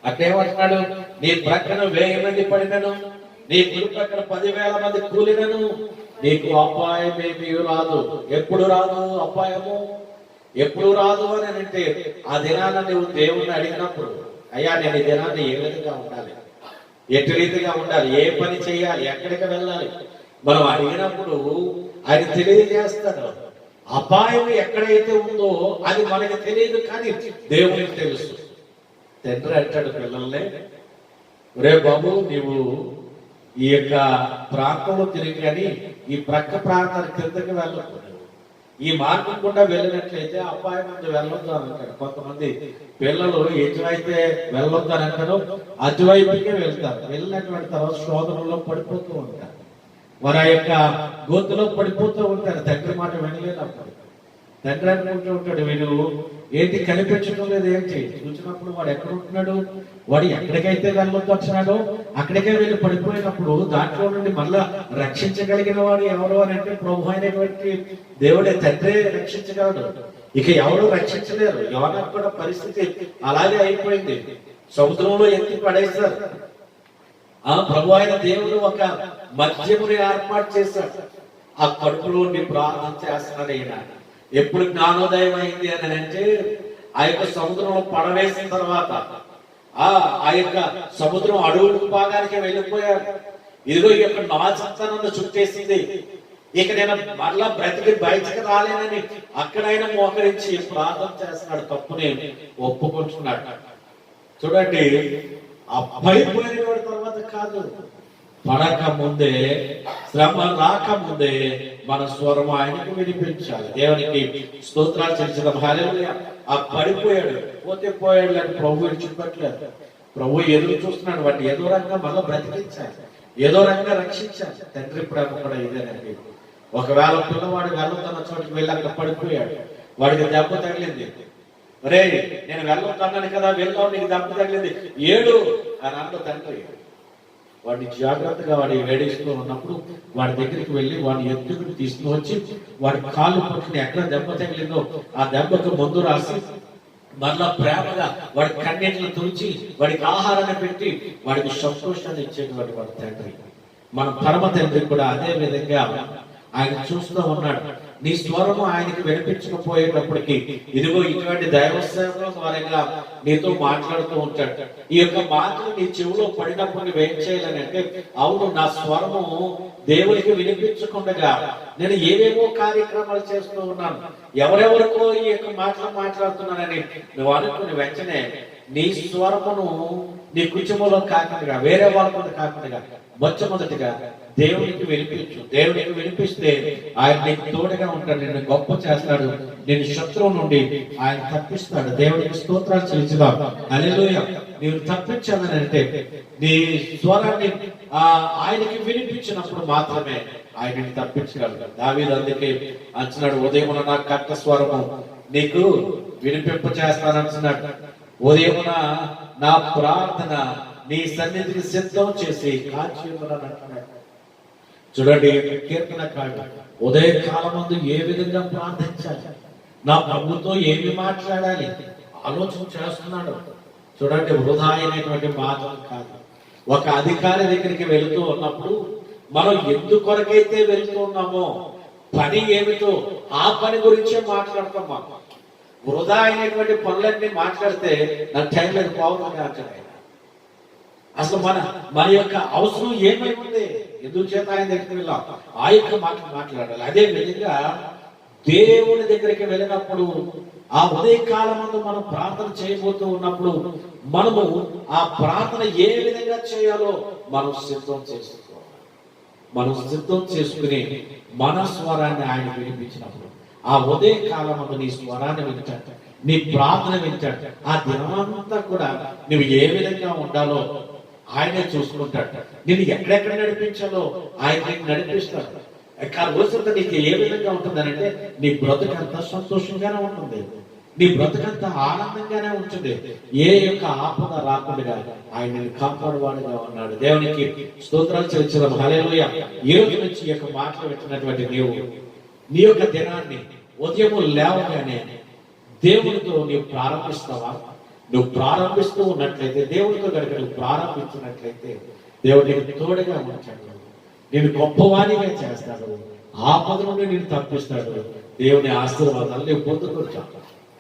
అక్కడేమంటున్నాడు? నీ ప్రక్కన 1000 మంది పడినను, నీ కుడి ప్రక్కన 10,000 మంది కూలినను నీకు అపాయం ఏమీ రాదు. ఎప్పుడు రాదు అపాయము? ఎప్పుడు రాదు అని అంటే ఆ దినాన్ని నువ్వు దేవుణ్ణి అడిగినప్పుడు, అయ్యా నేను ఈ దినాన్ని ఏ విధంగా ఉండాలి, ఎటు రీతిగా ఉండాలి, ఏ పని చేయాలి, ఎక్కడికి వెళ్ళాలి, మనం అడిగినప్పుడు ఆయన తెలియజేస్తాడు. అపాయం ఎక్కడైతే ఉందో అది మనకి తెలియదు, కానీ దేవునికి తెలుసు. తండ్రి అంటాడు పిల్లల్ని, రే బాబు నీవు ఈ యొక్క ప్రాంతంలో తిరిగి కానీ ఈ ప్రక్క ప్రాంతానికి కిందకి వెళ్ళకు, ఈ మార్గం కూడా వెళ్ళినట్లయితే అపాయం ముందు వెళ్ళొద్దు అని అంటాడు. కొంతమంది పిల్లలు ఎటువైతే వెళ్ళొద్దు అని అంటారో అటువైపుకే వెళ్తారు. వెళ్ళినటువంటి తర్వాత శోధనలో పడిపోతూ ఉంటారు, వారి ఆ యొక్క గోతులో పడిపోతూ ఉంటారు. తండ్రి మాట వినలేనప్పుడు తండ్రి అనుకుంటూ ఉంటాడు, వీడు ఏంటి కనిపించడం లేదు, ఏంటి చూసినప్పుడు వాడు ఎక్కడ ఉంటున్నాడు, వాడు ఎక్కడికైతే వెళ్ళొద్దు వచ్చినాడో అక్కడికే వెళ్ళి పడిపోయినప్పుడు దాంట్లో నుండి మళ్ళా రక్షించగలిగిన వాడు ఎవరు అని అంటే ప్రభు అయినటువంటి దేవుడే, తండ్రే రక్షించగలడు. ఇక ఎవరు రక్షించలేరు. యోనా కూడా పరిస్థితి అలాగే అయిపోయింది, సముద్రంలో ఎత్తి పడేశారు. ఆ ప్రభు అయిన దేవుడు ఒక మధ్యముని ఏర్పాటు చేశాడు. ఆ కడుపులో ప్రార్థన చేస్తున్నాడు ఈయన. ఎప్పుడు జ్ఞానోదయం అయింది అని అంటే ఆ యొక్క సముద్రంలో పడవేసిన తర్వాత ఆ యొక్క సముద్రం అడుగు భాగానికి వెళ్ళిపోయాడు. ఇదిగో ఈ యొక్క నా సంతానాన్ని చుట్టేసింది, ఇక నేను మరలా బ్రతికి బయటకు రాలేనని అక్కడైనా మోకరించి ప్రార్థన చేస్తున్నాడు, తప్పుని ఒప్పుకుంటున్నాడు. చూడండి, ఆ పడిపోయిన తర్వాత కాదు, పడక ముందే, శ్రమ రాకముందే మన స్వరం ఆయనకు వినిపించాలి. దేవునికి స్తోత్రాలు చెల్లించడం. హల్లెలూయా. ఆ పడిపోయాడు, పోతే పోయాడు అని ప్రభు విడిచిపెట్టలేదు. ప్రభు ఎదురు చూస్తున్నాడు, వాటిని ఏదో రంగా మళ్ళీ బ్రతికించాలి, ఏదో రంగా రక్షించాలి. తండ్రి ప్రేమ కూడా ఇదేనండి. ఒకవేళ పిల్లవాడు వెళ్ళొద్దన్న చోటుకి వెళ్ళి అక్కడ పడిపోయాడు, వాడికి దెబ్బ తగిలింది. రే, నేను వెళ్ళొద్దన్నాను కదా, వెళ్ళావు, నీకు దెబ్బ తగిలింది, ఏడు అని అన్న తండ్రి. వాడిని జాగ్రత్తగా వాడి వేడిస్తూ ఉన్నప్పుడు వాడి దగ్గరికి వెళ్ళి వాడిని ఎత్తుకుని తీసుకుని వచ్చి వాడి కాళ్ళు పట్టుకుని ఎక్కడ దెబ్బ తగిలిందో ఆ దెబ్బకు మందు రాసి మరలా ప్రేమగా వాడి కన్నీటిని తుడిచి వాడికి ఆహారాన్ని పెట్టి వాడికి సంతోషాన్ని ఇచ్చేటువంటి వాడి తండ్రి. మన పరమ తండ్రి కూడా అదే విధంగా ఆయన చూస్తూ ఉన్నాడు. నీ స్వరము ఆయనకి వినిపించకపోయేటప్పటికి ఇదిగో ఇటువంటి దైవ సేవల ద్వారా నీతో మాట్లాడుతూ ఉంటాడు. ఈ యొక్క మాటలు నీ చెవిలో పడినప్పుడు నువ్వేం చేయాలని అంటే, అవును, నా స్వరము దేవునికి వినిపించకుండా నేను ఏవేవో కార్యక్రమాలు చేస్తూ ఉన్నాను, ఎవరెవరికో ఈ యొక్క మాటలు మాట్లాడుతున్నానని నువ్వు అనుకుని వెంటనే నీ స్వరమును నీ కుటుంబంలో కాకుండా వేరే వాళ్ళ కాకుండా మొట్టమొదటిగా దేవునికి వినిపించు. దేవునికి వినిపిస్తే ఆయన నీకు తోడుగా ఉంటాడు, నిన్ను గొప్ప చేస్తాడు, నేను శత్రువు నుండి ఆయన తప్పిస్తాడు. దేవునికి స్తోత్రాలు చెల్లించుదాం. హల్లెలూయా. నీవు తప్పించాలని అంటే నీ స్వరాన్ని ఆయనకి వినిపించినప్పుడు మాత్రమే ఆయనని తప్పించగలడు. దావీదు అందుకే అంటున్నాడు, ఉదయమున నా కట్ట స్వరము నీకు వినిపింప చేస్తానంటున్నాడు. ఉదయమున నా ప్రార్థన నీ సన్నిధిని సిద్ధం చేసి కాచి అంటున్నాడు. చూడండి, కీర్తనకారుడు ఉదయకాలం ముందు ఏ విధంగా ప్రార్థించాలి, నా ప్రభుతో ఏమి మాట్లాడాలి ఆలోచన చేస్తున్నాడు. చూడండి, వృధా అయినటువంటి మాటలు కాదు. ఒక అధికారి దగ్గరికి వెళుతూ ఉన్నప్పుడు మనం ఎందుకొరకైతే వెళుతూ ఉన్నామో, పని ఏమిటో ఆ పని గురించే మాట్లాడతాం. వృధా అయినటువంటి పనులన్నీ మాట్లాడితే నా టైం లేదు, పోవాలి అంటాడు. అసలు మన యొక్క అవసరం ఏమై ఉంది, ఎందుకు చేత ఆయన దగ్గరికి వెళ్ళాం, ఆ యొక్క మాట్లాడాలి. అదే విధంగా దేవుని దగ్గరికి వెళ్ళినప్పుడు ఆ ఉదయకాలం ముందు మనం ప్రార్థన చేయబోతూ ఉన్నప్పుడు మనము ఆ ప్రార్థన ఏ విధంగా చేయాలో మనం సిద్ధం చేసుకోవాలి. మనం సిద్ధం చేసుకుని మన స్వరాన్ని ఆయన వినిపించినప్పుడు ఆ ఉదయకాలం ముందు నీ స్వరాన్ని వింటాడు, నీ ప్రార్థన వింటాడు. ఆ దినమంతా కూడా నువ్వు ఏ విధంగా ఉండాలో ఆయనే చూసుకుంటాడు. నేను ఎక్కడెక్కడ నడిపించాలో ఆయన నడిపిస్తాడు. రోజులతో నీకు ఏ విధంగా ఉంటుందనంటే నీ బ్రతుకంతా సంతోషంగానే ఉంటుంది, నీ బ్రతుకంతా ఆనందంగానే ఉంటుంది. ఏ యొక్క ఆపద రాకుండా ఆయన కాపాడువాడుగా ఉన్నాడు. దేవునికి స్తోత్రాలు చెల్లించడం. హల్లెలూయా. ఈ రోజు నుంచి ఈ యొక్క మాటలు పెట్టినటువంటి నీవు నీ యొక్క దినాన్ని ఉదయం లేవగానే దేవునితో నీవు ప్రారంభిస్తావా? నువ్వు ప్రారంభిస్తూ ఉన్నట్లయితే, దేవుడితో కనుక నువ్వు ప్రారంభించినట్లయితే దేవుడు నీకు తోడుగా ఉంటాడు, నేను గొప్పవాణిగా చేస్తాడు, ఆపద నుండి నేను తప్పిస్తాడు. దేవుని ఆశీర్వాదాలు నువ్వు పొందుకుంటావు.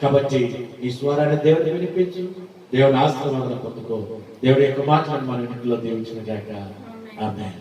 కాబట్టి ఈ స్వరాన్ని దేవుడిని వినిపించు, దేవుని ఆశీర్వాదాలు పొందుకో. దేవుడి యొక్క మాటలను మన ఇంట్లో దీవించిన గాక. ఆమేన్.